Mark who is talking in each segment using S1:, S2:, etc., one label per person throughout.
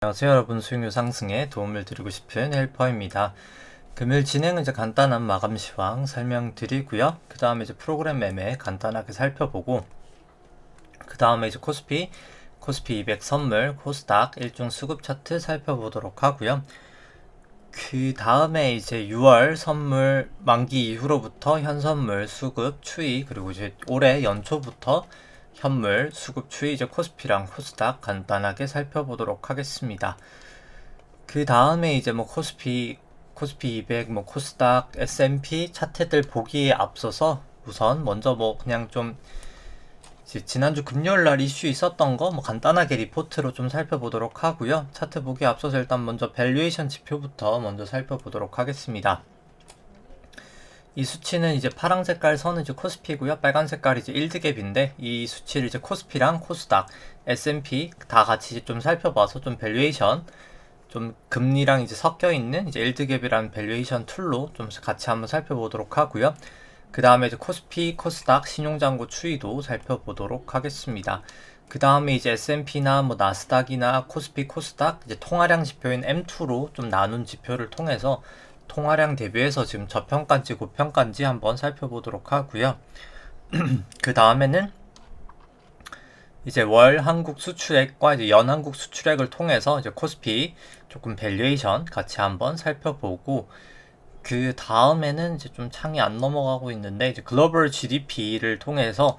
S1: 안녕하세요 여러분, 수익률 상승에 도움을 드리고 싶은 헬퍼입니다. 금일 진행은 이제 간단한 마감 시황 설명드리고요. 그 다음에 이제 프로그램 매매 간단하게 살펴보고, 그 다음에 이제 코스피 200 선물, 코스닥 일종 수급 차트 살펴보도록 하고요. 그 다음에 이제 6월 선물 만기 이후로부터 현선물 수급 추이, 그리고 이제 올해 연초부터 현물 수급 추이, 이제 코스피랑 코스닥 간단하게 살펴보도록 하겠습니다. 그 다음에 이제 뭐 코스피 200, 뭐 코스닥, S&P 차트들 보기에 앞서서 우선 먼저 뭐 그냥 좀 지난주 금요일 날 이슈 있었던 거 뭐 간단하게 리포트로 좀 살펴보도록 하고요. 차트 보기에 앞서서 일단 먼저 밸류에이션 지표부터 먼저 살펴보도록 하겠습니다. 이 수치는 이제 파란 색깔 선은 이제 코스피고요. 빨간 색깔이 이제 일드갭인데, 이 수치를 이제 코스피랑 코스닥, S&P 다 같이 좀 살펴봐서 좀 밸류에이션, 좀 금리랑 이제 섞여 있는 이제 일드갭이라는 밸류에이션 툴로 좀 같이 한번 살펴보도록 하고요. 그 다음에 이제 코스피, 코스닥 신용잔고 추이도 살펴보도록 하겠습니다. 그 다음에 이제 S&P나 뭐 나스닥이나 코스피, 코스닥 이제 통화량 지표인 M2로 좀 나눈 지표를 통해서 통화량 대비해서 지금 저평가인지 고평가인지 한번 살펴보도록 하고요. 그 다음에는 이제 월 한국 수출액과 이제 연 한국 수출액을 통해서 이제 코스피 조금 밸류에이션 같이 한번 살펴보고, 그 다음에는 이제 좀 창이 안 넘어가고 있는데, 이제 글로벌 GDP를 통해서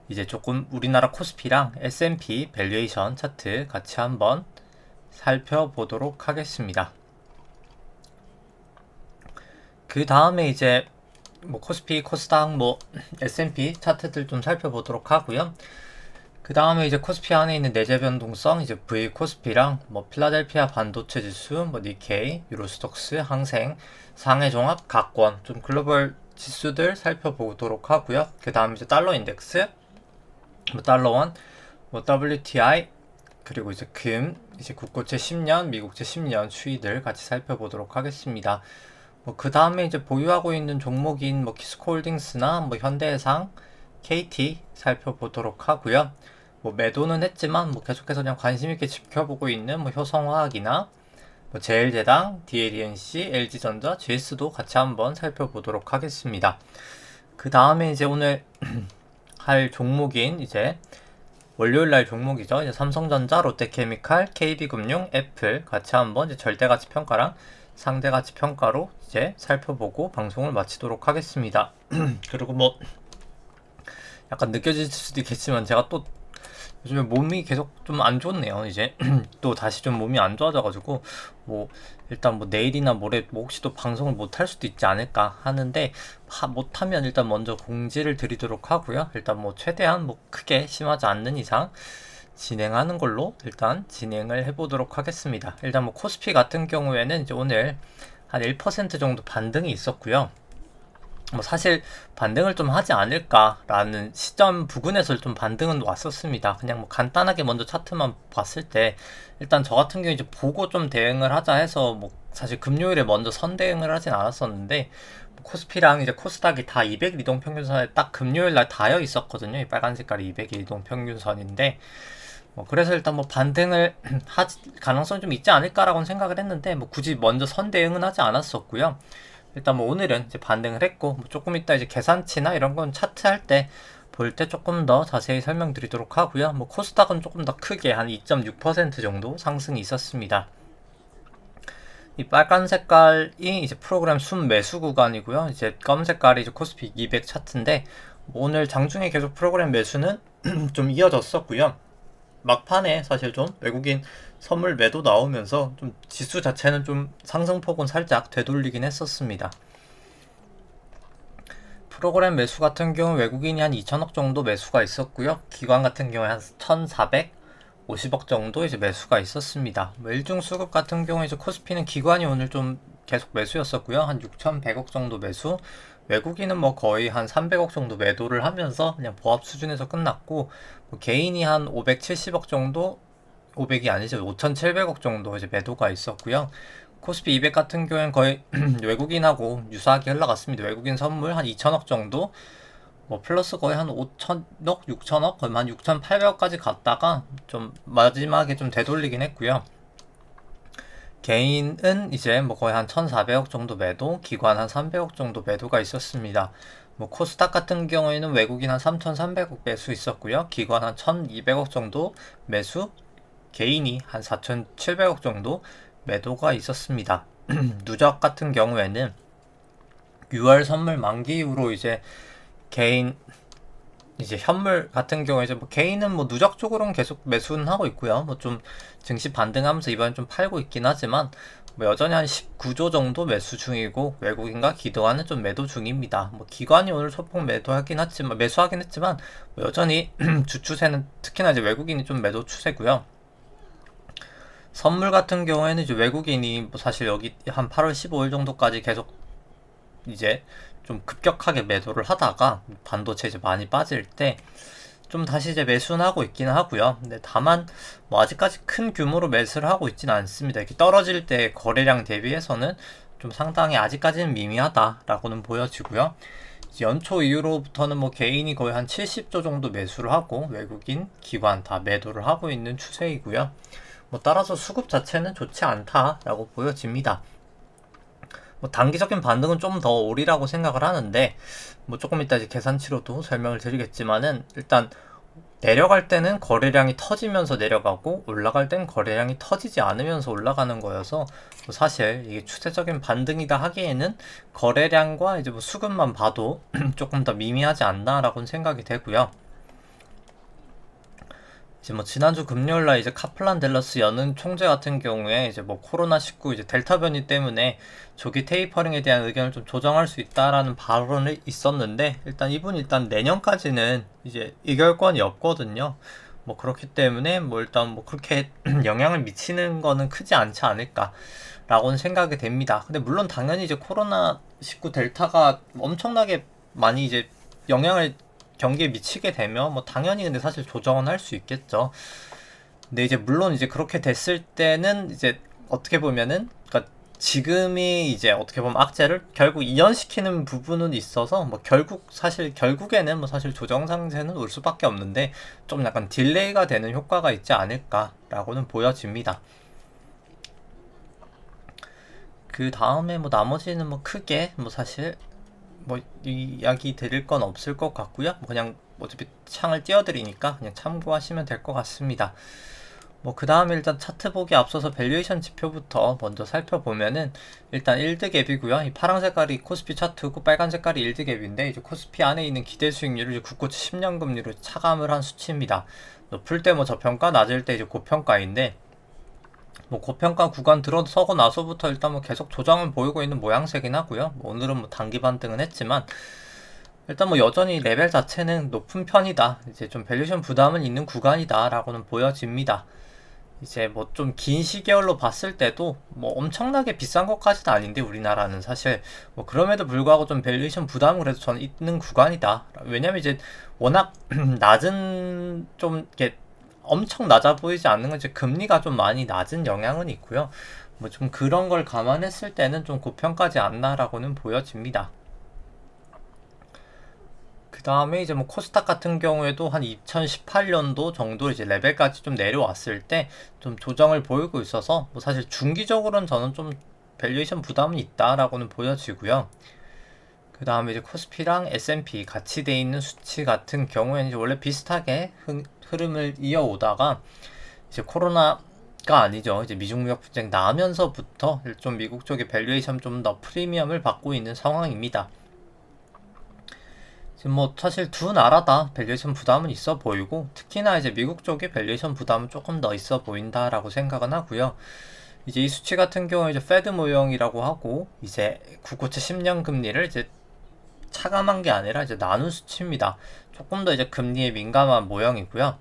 S1: 이제 조금 우리나라 코스피랑 S&P 밸류에이션 차트 같이 한번 살펴보도록 하겠습니다. 그 다음에 이제 뭐 코스피, 코스닥, 뭐 S&P 차트들 좀 살펴보도록 하고요. 그 다음에 이제 코스피 안에 있는 내재 변동성, 이제 V 코스피랑 뭐 필라델피아 반도체 지수, 뭐 니케이, 유로스톡스, 항생, 상해 종합, 각권 좀 글로벌 지수들 살펴보도록 하고요. 그 다음에 이제 달러 인덱스, 뭐 달러원, 뭐 WTI, 그리고 이제 금, 이제 국고채 10년, 미국채 10년 추이들 같이 살펴보도록 하겠습니다. 뭐 그 다음에 이제 보유하고 있는 종목인 뭐 키스코홀딩스나 뭐 현대해상, KT 살펴보도록 하고요. 뭐 매도는 했지만 뭐 계속해서 그냥 관심 있게 지켜보고 있는 뭐 효성화학이나 뭐 제일제당, DLENC, LG전자, GS도 같이 한번 살펴보도록 하겠습니다. 그 다음에 이제 오늘 할 종목인 이제 월요일날 종목이죠. 이제 삼성전자, 롯데케미칼, KB금융, 애플 같이 한번 이제 절대가치 평가랑 상대가치 평가로 이제 살펴보고 방송을 마치도록 하겠습니다. 그리고 뭐 약간 느껴질 수도 있겠지만 제가 또 요즘에 몸이 계속 좀 안 좋네요. 이제 또 다시 좀 몸이 안 좋아져가지고 뭐 일단 뭐 내일이나 모레 뭐 혹시 또 방송을 못 할 수도 있지 않을까 하는데, 못하면 일단 먼저 공지를 드리도록 하고요. 일단 뭐 최대한 뭐 크게 심하지 않는 이상 진행하는 걸로 일단 진행을 해보도록 하겠습니다. 일단 뭐 코스피 같은 경우에는 이제 오늘 한 1% 정도 반등이 있었고요. 뭐 사실 반등을 좀 하지 않을까라는 시점 부근에서 좀 반등은 왔었습니다. 그냥 뭐 간단하게 먼저 차트만 봤을 때 일단 저 같은 경우 이제 보고 좀 대응을 하자 해서 뭐 사실 금요일에 먼저 선대응을 하진 않았었는데, 코스피랑 이제 코스닥이 다 200일 이동평균선에 딱 금요일 날 닿여 있었거든요. 이 빨간 색깔이 200일 이동평균선인데, 뭐 그래서 일단 뭐 반등을 할 가능성이 좀 있지 않을까라고 생각을 했는데, 뭐 굳이 먼저 선대응은 하지 않았었고요. 일단 뭐 오늘은 이제 반등을 했고, 뭐 조금 이따 이제 계산치나 이런 건 차트 할 때 볼 때 조금 더 자세히 설명드리도록 하고요. 뭐 코스닥은 조금 더 크게 한 2.6% 정도 상승이 있었습니다. 이 빨간 색깔이 이제 프로그램 순 매수 구간이고요. 이제 검은 색깔이 이제 코스피 200 차트인데, 뭐 오늘 장중에 계속 프로그램 매수는 좀 이어졌었고요. 막판에 사실 좀 외국인 선물 매도 나오면서 좀 지수 자체는 좀 상승폭은 살짝 되돌리긴 했었습니다. 프로그램 매수 같은 경우 외국인이 한 2천억 정도 매수가 있었고요. 기관 같은 경우에 한 1,450억 정도 이제 매수가 있었습니다. 뭐 일중 수급 같은 경우에 이제 코스피는 기관이 오늘 좀 계속 매수였었고요. 한 6,100억 정도 매수. 외국인은 뭐 거의 한 300억 정도 매도를 하면서 그냥 보합 수준에서 끝났고, 뭐 개인이 한 570억 정도, 500이 아니죠. 5,700억 정도 이제 매도가 있었고요. 코스피 200 같은 경우엔 거의 외국인하고 유사하게 흘러갔습니다. 외국인 선물 한 2천억 정도, 뭐 플러스 거의 한 5천억, 6천억, 거의 한 6,800억까지 갔다가 좀 마지막에 좀 되돌리긴 했고요. 개인은 이제 뭐 거의 한 1,400억 정도 매도, 기관 한 300억 정도 매도가 있었습니다. 뭐 코스닥 같은 경우에는 외국인 한 3,300억 매수 있었고요. 기관 한 1,200억 정도 매수, 개인이 한 4,700억 정도 매도가 있었습니다. 누적 같은 경우에는 6월 선물 만기 이후로 이제 개인 이제 현물 같은 경우에 이제 뭐 개인은 뭐 누적적으로는 계속 매수는 하고 있고요. 뭐 좀 증시 반등하면서 이번엔 좀 팔고 있긴 하지만 뭐 여전히 한 19조 정도 매수 중이고 외국인과 기관은 좀 매도 중입니다. 뭐 기관이 오늘 소폭 매수하긴 했지만 뭐 여전히 주추세는 특히나 이제 외국인이 좀 매도 추세고요. 선물 같은 경우에는 이제 외국인이 뭐 사실 여기 한 8월 15일 정도까지 계속 이제 좀 급격하게 매도를 하다가 반도체 이제 많이 빠질 때 좀 다시 이제 매수는 하고 있기는 하고요. 근데 다만 뭐 아직까지 큰 규모로 매수를 하고 있지는 않습니다. 이렇게 떨어질 때 거래량 대비해서는 좀 상당히 아직까지는 미미하다라고는 보여지고요. 연초 이후로부터는 뭐 개인이 거의 한 70조 정도 매수를 하고 외국인, 기관 다 매도를 하고 있는 추세이고요. 뭐 따라서 수급 자체는 좋지 않다라고 보여집니다. 뭐 단기적인 반등은 좀 더 오리라고 생각을 하는데 뭐 조금 이따 이제 계산치로도 설명을 드리겠지만은 일단 내려갈 때는 거래량이 터지면서 내려가고 올라갈 땐 거래량이 터지지 않으면서 올라가는 거여서 뭐 사실 이게 추세적인 반등이다 하기에는 거래량과 이제 뭐 수급만 봐도 조금 더 미미하지 않나라고는 생각이 되고요. 이제 뭐 지난주 금요일날 이제 카플란 댈러스 연은 총재 같은 경우에 이제 뭐 코로나19 이제 델타 변이 때문에 조기 테이퍼링에 대한 의견을 좀 조정할 수 있다라는 발언이 있었는데 일단 내년까지는 이제 의결권이 없거든요. 뭐 그렇기 때문에 뭐 일단 뭐 그렇게 영향을 미치는 거는 크지 않지 않을까라고는 생각이 됩니다. 근데 물론 당연히 이제 코로나19 델타가 엄청나게 많이 이제 영향을 경기에 미치게 되면 뭐 당연히 근데 사실 조정은 할 수 있겠죠. 근데 이제 물론 이제 그렇게 됐을 때는 이제 어떻게 보면은 그러니까 지금이 이제 어떻게 보면 악재를 결국 이연시키는 부분은 있어서 뭐 결국에는 뭐 사실 조정 상태는 올 수밖에 없는데 좀 약간 딜레이가 되는 효과가 있지 않을까라고는 보여집니다. 그 다음에 뭐 나머지는 뭐 크게 뭐 사실 뭐 이야기 드릴 건 없을 것 같고요. 뭐 그냥 어차피 창을 띄워드리니까 그냥 참고하시면 될 것 같습니다. 뭐 그 다음에 일단 차트 보기 앞서서 밸류에이션 지표부터 먼저 살펴보면은 일단 1득 앱이고요. 이 파란 색깔이 코스피 차트고 빨간 색깔이 1득 앱인데 이제 코스피 안에 있는 기대 수익률을 이제 국고치 10년 금리로 차감을 한 수치입니다. 높을 때 뭐 저평가, 낮을 때 이제 고평가인데 뭐 고평가 구간 들어서고 나서부터 일단 뭐 계속 조정을 보이고 있는 모양새긴 하고요. 뭐 오늘은 뭐 단기 반등은 했지만 일단 뭐 여전히 레벨 자체는 높은 편이다. 이제 좀 밸류션 부담은 있는 구간이다라고는 보여집니다. 이제 뭐 좀 긴 시계열로 봤을 때도 뭐 엄청나게 비싼 것까지는 아닌데 우리나라는 사실 뭐 그럼에도 불구하고 좀 밸류에이션 부담은 그래도 저는 있는 구간이다. 왜냐면 이제 워낙 낮은 좀 이렇게 엄청 낮아 보이지 않는 건 이제 금리가 좀 많이 낮은 영향은 있고요. 뭐 좀 그런 걸 감안했을 때는 좀 고평가지 않나라고는 보여집니다. 그 다음에 이제 뭐 코스닥 같은 경우에도 한 2018년도 정도 이제 레벨까지 좀 내려왔을 때 좀 조정을 보이고 있어서 뭐 사실 중기적으로는 저는 좀 밸류에이션 부담은 있다라고는 보여지고요. 그 다음에 이제 코스피랑 S&P 같이 돼 있는 수치 같은 경우에는 이제 원래 비슷하게 흐름을 이어오다가 이제 코로나가 아니죠. 이제 미중 무역 분쟁 나면서부터 좀 미국 쪽의 밸류에이션 좀 더 프리미엄을 받고 있는 상황입니다. 지금 뭐 사실 두 나라 다 밸류에이션 부담은 있어 보이고 특히나 이제 미국 쪽의 밸류에이션 부담은 조금 더 있어 보인다라고 생각은 하고요. 이제 이 수치 같은 경우에 이제 페드 모형이라고 하고 이제 국고채 10년 금리를 이제 차감한 게 아니라 이제 나눈 수치입니다. 조금 더 이제 금리에 민감한 모형이고요.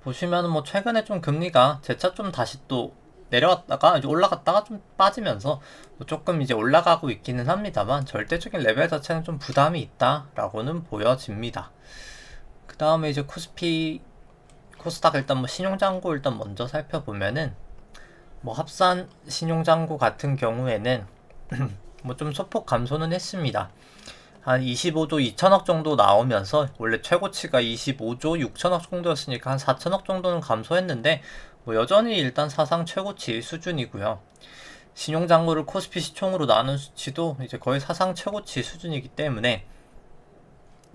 S1: 보시면은 뭐 최근에 좀 금리가 재차 좀 다시 또 내려갔다가 이제 올라갔다가 좀 빠지면서 뭐 조금 이제 올라가고 있기는 합니다만 절대적인 레벨 자체는 좀 부담이 있다라고는 보여집니다. 그 다음에 이제 코스닥 일단 뭐 신용잔고 일단 먼저 살펴보면은 뭐 합산 신용잔고 같은 경우에는 뭐 좀 소폭 감소는 했습니다. 한 25조 2천억 정도 나오면서 원래 최고치가 25조 6천억 정도였으니까 한 4천억 정도는 감소했는데 뭐 여전히 일단 사상 최고치 수준이고요. 신용장부를 코스피 시총으로 나눈 수치도 이제 거의 사상 최고치 수준이기 때문에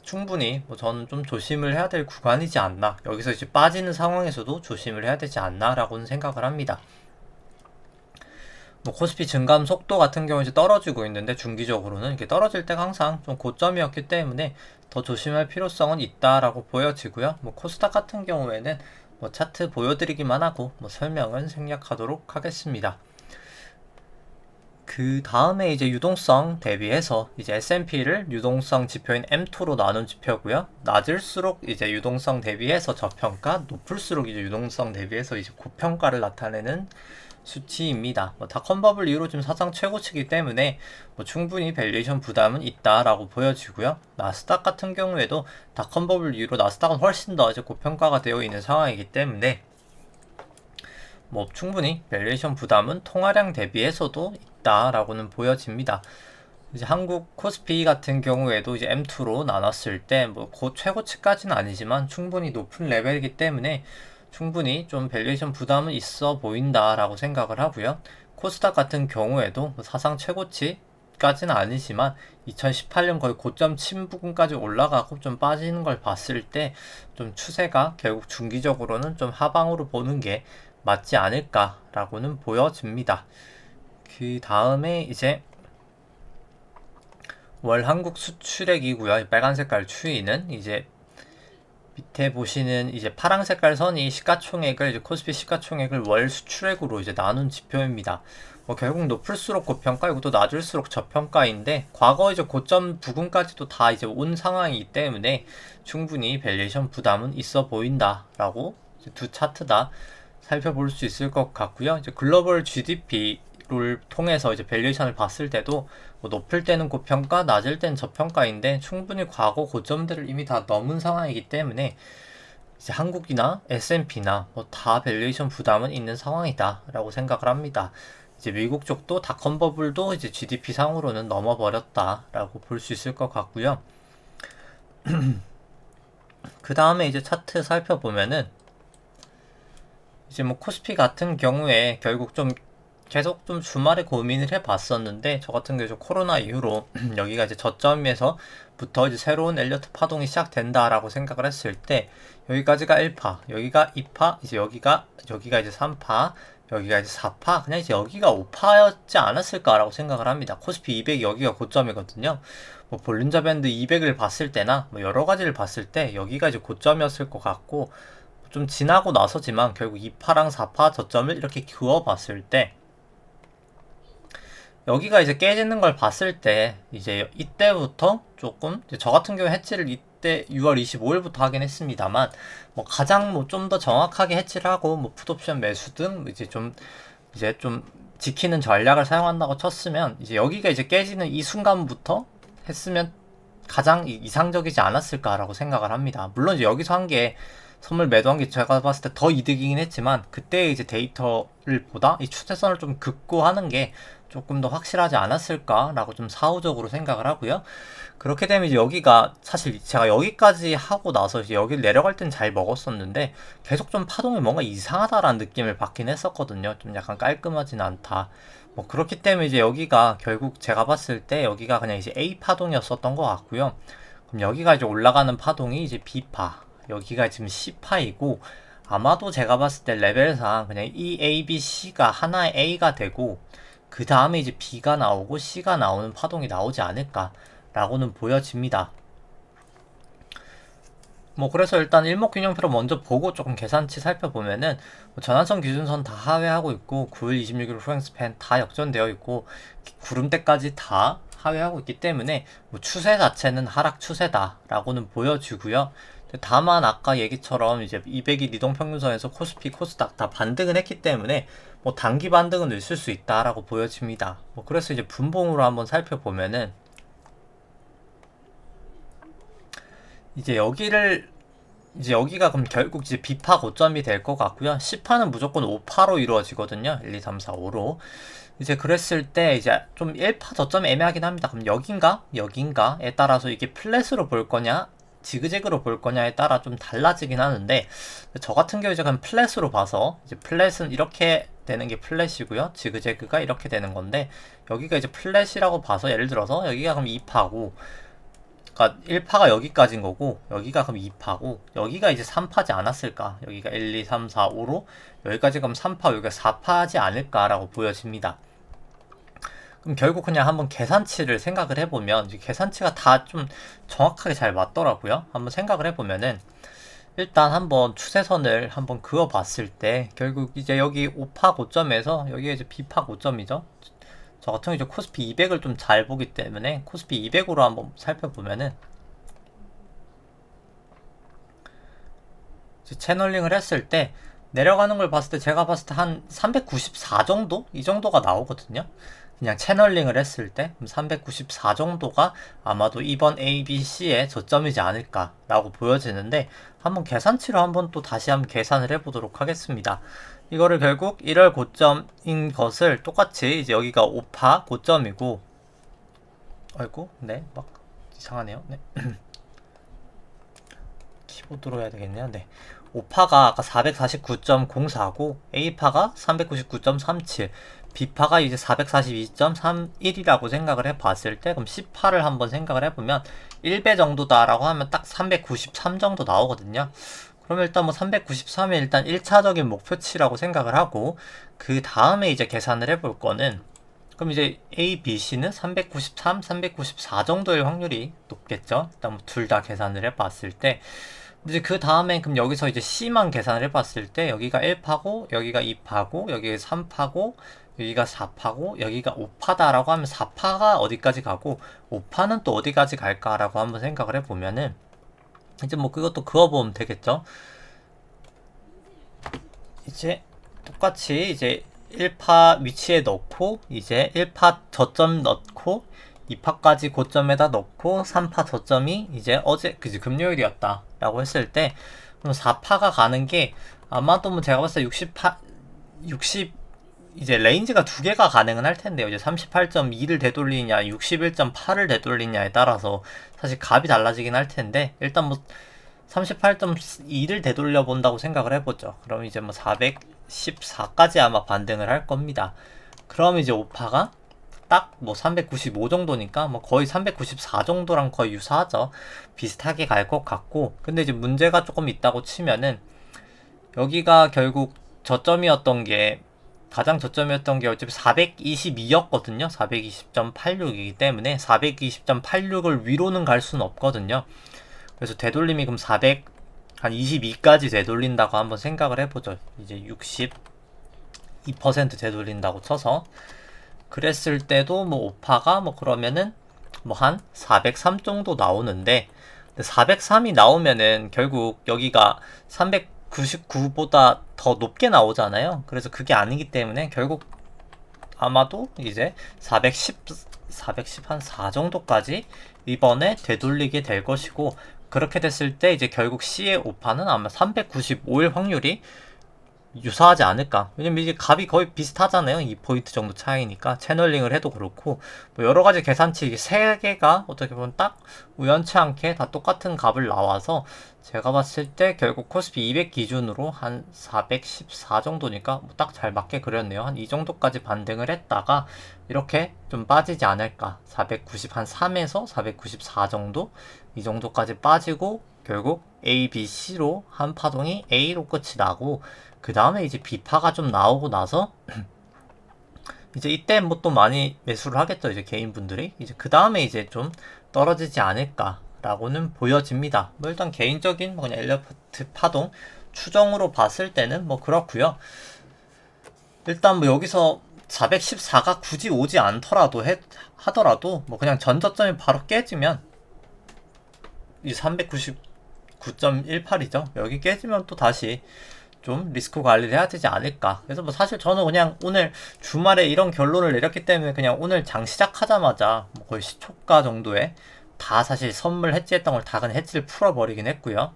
S1: 충분히 뭐 저는 좀 조심을 해야 될 구간이지 않나, 여기서 이제 빠지는 상황에서도 조심을 해야 되지 않나라고는 생각을 합니다. 뭐 코스피 증감 속도 같은 경우 이제 떨어지고 있는데 중기적으로는 이렇게 떨어질 때가 항상 좀 고점이었기 때문에 더 조심할 필요성은 있다라고 보여지고요. 뭐 코스닥 같은 경우에는 뭐 차트 보여드리기만 하고 뭐 설명은 생략하도록 하겠습니다. 그 다음에 이제 유동성 대비해서 이제 S&P를 유동성 지표인 M2로 나눈 지표고요. 낮을수록 이제 유동성 대비해서 저평가, 높을수록 이제 유동성 대비해서 이제 고평가를 나타내는 수치입니다. 뭐 닷컴버블 이후로 지금 사상 최고치이기 때문에 뭐 충분히 밸류에이션 부담은 있다라고 보여지고요. 나스닥 같은 경우에도 닷컴버블 이후로 나스닥은 훨씬 더 이제 고평가가 되어 있는 상황이기 때문에 뭐 충분히 밸류에이션 부담은 통화량 대비해서도 있다라고는 보여집니다. 이제 한국 코스피 같은 경우에도 이제 M2로 나눴을 때 뭐 최고치까지는 아니지만 충분히 높은 레벨이기 때문에 충분히 좀 밸류에이션 부담은 있어 보인다라고 생각을 하고요. 코스닥 같은 경우에도 사상 최고치까지는 아니지만 2018년 거의 고점 침 부분까지 올라가고 좀 빠지는 걸 봤을 때 좀 추세가 결국 중기적으로는 좀 하방으로 보는 게 맞지 않을까라고는 보여집니다. 그 다음에 이제 월 한국 수출액이고요. 빨간 색깔 추이는 이제 밑에 보시는 이제 파란 색깔 선이 시가총액을 이제 코스피 시가총액을 월 수출액으로 이제 나눈 지표입니다. 뭐 결국 높을수록 고평가이고 또 낮을수록 저평가인데 과거 이제 고점 부근까지도 다 이제 온 상황이기 때문에 충분히 밸류에이션 부담은 있어 보인다라고 두 차트 다 살펴볼 수 있을 것 같고요. 이제 글로벌 GDP를 통해서 이제 밸류에이션을 봤을 때도 뭐 높을 때는 고평가, 낮을 때는 저평가인데 충분히 과거 고점들을 이미 다 넘은 상황이기 때문에 이제 한국이나 S&P나 뭐 다 밸류에이션 부담은 있는 상황이다라고 생각을 합니다. 이제 미국 쪽도 닷컴버블도 이제 GDP 상으로는 넘어버렸다라고 볼 수 있을 것 같고요. 그 다음에 이제 차트 살펴보면은 이제 뭐 코스피 같은 경우에 결국 좀 계속 좀 주말에 고민을 해봤었는데 저 같은 경우 코로나 이후로 여기가 이제 저점에서부터 이제 새로운 엘리어트 파동이 시작된다라고 생각을 했을 때 여기까지가 1파, 여기가 2파, 이제 여기가 이제 3파, 여기가 이제 4파, 그냥 이제 여기가 5파였지 않았을까라고 생각을 합니다. 코스피 200 여기가 고점이거든요. 뭐 볼린저 밴드 200을 봤을 때나 뭐 여러 가지를 봤을 때 여기가 이제 고점이었을 것 같고 좀 지나고 나서지만 결국 2파랑 4파 저점을 이렇게 그어봤을 때 여기가 이제 깨지는 걸 봤을 때 이제 이때부터 조금 저 같은 경우 해치를 이때 6월 25일부터 하긴 했습니다만 뭐 가장 뭐 좀 더 정확하게 해치를 하고 뭐 풋옵션 매수 등 이제 좀 지키는 전략을 사용한다고 쳤으면 이제 여기가 이제 깨지는 이 순간부터 했으면 가장 이상적이지 않았을까라고 생각을 합니다. 물론 이제 여기서 한 게 선물 매도한 게 제가 봤을 때 더 이득이긴 했지만 그때 이제 데이터를 보다 이 추세선을 좀 긋고 하는 게 조금 더 확실하지 않았을까라고 좀 사후적으로 생각을 하고요. 그렇게 되면 이제 여기가 사실 제가 여기까지 하고 나서 이제 여기를 내려갈 땐 잘 먹었었는데 계속 좀 파동이 뭔가 이상하다라는 느낌을 받긴 했었거든요. 좀 약간 깔끔하진 않다. 뭐 그렇기 때문에 이제 여기가 결국 제가 봤을 때 여기가 그냥 이제 A 파동이었었던 것 같고요. 그럼 여기가 이제 올라가는 파동이 이제 B파, 여기가 지금 C파이고 아마도 제가 봤을 때 레벨상 그냥 이 A, B, C가 하나의 A가 되고 그 다음에 이제 B가 나오고 C가 나오는 파동이 나오지 않을까라고는 보여집니다. 뭐 그래서 일단 일목균형표로 먼저 보고 조금 계산치 살펴보면은 뭐 전환선 기준선 다 하회하고 있고 9일 26일 후행 스팬 다 역전되어 있고 구름대까지 다 하회하고 있기 때문에 뭐 추세 자체는 하락 추세다라고는 보여지고요. 다만 아까 얘기처럼 이제 200일 이동평균선에서 코스피, 코스닥 다 반등을 했기 때문에 뭐 단기 반등은 있을 수 있다라고 보여집니다. 뭐 그래서 이제 분봉으로 한번 살펴보면은 이제 여기를 이제 여기가 그럼 결국 이제 B파 고점이 될 것 같고요. C파는 무조건 5파로 이루어지거든요. 1, 2, 3, 4, 5로. 이제 그랬을 때 이제 좀 1파 저점이 애매하긴 합니다. 그럼 여긴가? 여긴가에 따라서 이게 플랫으로 볼 거냐? 지그재그로 볼 거냐에 따라 좀 달라지긴 하는데, 저 같은 경우 이제 그냥 플랫으로 봐서, 이제 플랫은 이렇게 되는 게 플랫이고요. 지그재그가 이렇게 되는 건데, 여기가 이제 플랫이라고 봐서, 예를 들어서 여기가 그럼 2파고, 그러니까 1파가 여기까지인 거고, 여기가 그럼 2파고, 여기가 이제 3파지 않았을까? 여기가 1, 2, 3, 4, 5로, 여기까지 그럼 3파, 여기가 4파지 않을까라고 보여집니다. 그럼 결국 그냥 한번 계산치를 생각을 해보면, 이제 계산치가 다 좀 정확하게 잘 맞더라고요. 한번 생각을 해보면은, 일단 한번 추세선을 한번 그어 봤을 때, 결국 이제 여기 5파 고점에서, 여기가 이제 B파 고점이죠. 저 같은 경우 이제 코스피 200을 좀 잘 보기 때문에 코스피 200으로 한번 살펴보면은 이제 채널링을 했을 때 내려가는 걸 봤을 때 제가 봤을 때 한 394 정도? 이 정도가 나오거든요. 그냥 채널링을 했을 때 394 정도가 아마도 이번 ABC의 저점이지 않을까라고 보여지는데 한번 계산치로 한번 또 다시 한번 계산을 해보도록 하겠습니다. 이거를 결국 1월 고점인 것을 똑같이 이제 여기가 5파 고점이고 아이고 네 막 이상하네요. 네. 키보드로 해야 되겠네요. 네. 5파가 아까 449.04고 A파가 399.37 B파가 이제 442.31이라고 생각을 해봤을 때 그럼 C파를 한번 생각을 해보면 1배 정도다라고 하면 딱 393 정도 나오거든요. 그러면 일단 뭐 393이 일단 1차적인 목표치라고 생각을 하고 그 다음에 이제 계산을 해볼 거는 그럼 이제 A, B, C는 393, 394 정도의 확률이 높겠죠. 일단 뭐 둘 다 계산을 해봤을 때 이제 그 다음에 그럼 여기서 이제 C만 계산을 해봤을 때 여기가 1파고 여기가 2파고 여기가 3파고 여기가 4파고 여기가 5파다라고 하면 4파가 어디까지 가고 5파는 또 어디까지 갈까라고 한번 생각을 해보면은 이제 뭐 그것도 그어보면 되겠죠. 이제 똑같이 이제 1파 위치에 넣고 이제 1파 저점 넣고 2파까지 고점에다 넣고 3파 저점이 이제 어제 그지 금요일이었다 라고 했을 때 그럼 4파가 가는 게 아마도 뭐 제가 봤을 때 60 이제 레인지가 두 개가 가능은 할 텐데요. 이제 38.2를 되돌리냐 61.8을 되돌리냐에 따라서 사실 값이 달라지긴 할 텐데 일단 뭐 38.2를 되돌려 본다고 생각을 해보죠. 그럼 이제 뭐 414까지 아마 반등을 할 겁니다. 그럼 이제 5파가 딱 뭐 395 정도니까 뭐 거의 394 정도랑 거의 유사하죠. 비슷하게 갈 것 같고 근데 이제 문제가 조금 있다고 치면은 여기가 결국 저점이었던 게 가장 저점이었던 게 어차피 422였거든요. 420.86이기 때문에 420.86을 위로는 갈 수는 없거든요. 그래서 되돌림이 그럼 400, 한 22까지 되돌린다고 한번 생각을 해보죠. 이제 62% 되돌린다고 쳐서. 그랬을 때도 뭐 5파가 뭐 그러면은 뭐 한 403 정도 나오는데 403이 나오면은 결국 여기가 399보다 더 높게 나오잖아요. 그래서 그게 아니기 때문에 결국 아마도 이제 410 한 4 정도까지 이번에 되돌리게 될 것이고 그렇게 됐을 때 이제 결국 C의 5파는 아마 395일 확률이 유사하지 않을까. 왜냐면 이게 값이 거의 비슷하잖아요. 2포인트 정도 차이니까 채널링을 해도 그렇고 뭐 여러 가지 계산치 이게 세 개가 어떻게 보면 딱 우연치 않게 다 똑같은 값을 나와서 제가 봤을 때 결국 코스피 200 기준으로 한 414 정도니까 뭐 딱 잘 맞게 그렸네요. 한 이 정도까지 반등을 했다가 이렇게 좀 빠지지 않을까. 490 한 3에서 494 정도 이 정도까지 빠지고 결국 A, B, C로 한 파동이 A로 끝이 나고 그 다음에 이제 B파가 좀 나오고 나서 이제 이때 뭐 또 많이 매수를 하겠죠. 이제 개인분들이 이제 그 다음에 이제 좀 떨어지지 않을까라고는 보여집니다. 뭐 일단 개인적인 뭐 그냥 엘리어트 파동 추정으로 봤을 때는 뭐 그렇고요. 일단 뭐 여기서 414가 굳이 오지 않더라도 하더라도 뭐 그냥 전저점이 바로 깨지면 이 399.18이죠. 여기 깨지면 또 다시 좀 리스크 관리를 해야 되지 않을까. 그래서 뭐 사실 저는 그냥 오늘 주말에 이런 결론을 내렸기 때문에 그냥 오늘 장 시작하자마자 뭐 거의 시초가 정도에 다 사실 선물 해지했던 걸 다 그냥 해지를 풀어버리긴 했고요.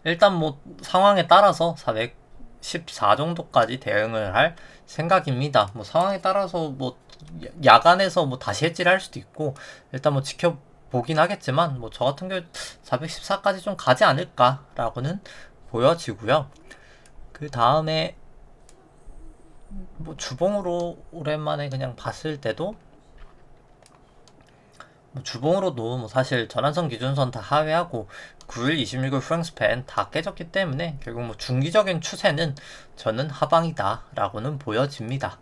S1: 일단 뭐 상황에 따라서 414 정도까지 대응을 할 생각입니다. 뭐 상황에 따라서 뭐 야간에서 뭐 다시 해지를 할 수도 있고 일단 뭐 지켜보긴 하겠지만 뭐 저 같은 경우 414까지 좀 가지 않을까라고는 보여지고요. 그 다음에 뭐 주봉으로 오랜만에 그냥 봤을 때도 뭐 주봉으로도 뭐 사실 전환선 기준선 다 하회하고 9일 26일 프랭스팬 다 깨졌기 때문에 결국 뭐 중기적인 추세는 저는 하방이다 라고는 보여집니다.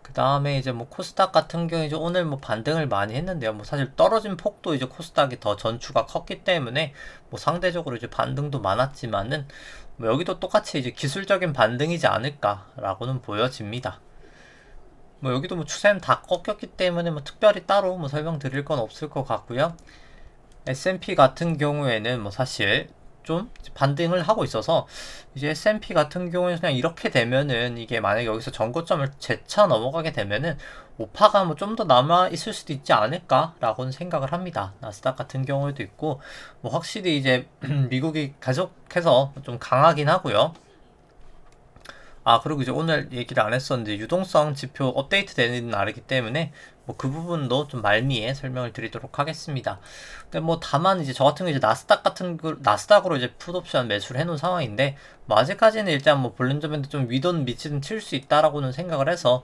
S1: 그 다음에 이제 뭐 코스닥 같은 경우 이제 오늘 뭐 반등을 많이 했는데요. 뭐 사실 떨어진 폭도 이제 코스닥이 더 전추가 컸기 때문에 뭐 상대적으로 이제 반등도 많았지만은 뭐 여기도 똑같이 이제 기술적인 반등이지 않을까라고는 보여집니다. 뭐 여기도 뭐 추세는 다 꺾였기 때문에 뭐 특별히 따로 뭐 설명드릴 건 없을 것 같고요. S&P 같은 경우에는 뭐 사실 좀 반등을 하고 있어서 이제 S&P 같은 경우에는 그냥 이렇게 되면은 이게 만약에 여기서 전고점을 재차 넘어가게 되면은 오파가 뭐 좀 더 남아 있을 수도 있지 않을까라고는 생각을 합니다. 나스닥 같은 경우에도 있고 뭐 확실히 이제 미국이 계속해서 좀 강하긴 하고요. 아, 그리고 이제 오늘 얘기를 안 했었는데 유동성 지표 업데이트 되는 날이기 때문에 뭐 그 부분도 좀 말미에 설명을 드리도록 하겠습니다. 근데 뭐 다만 이제 저 같은 경우 이제 나스닥으로 이제 풋옵션 매수를 해놓은 상황인데 뭐 아직까지는 일단 뭐 볼린저 밴드 좀 위돈 밑은 칠 수 있다라고는 생각을 해서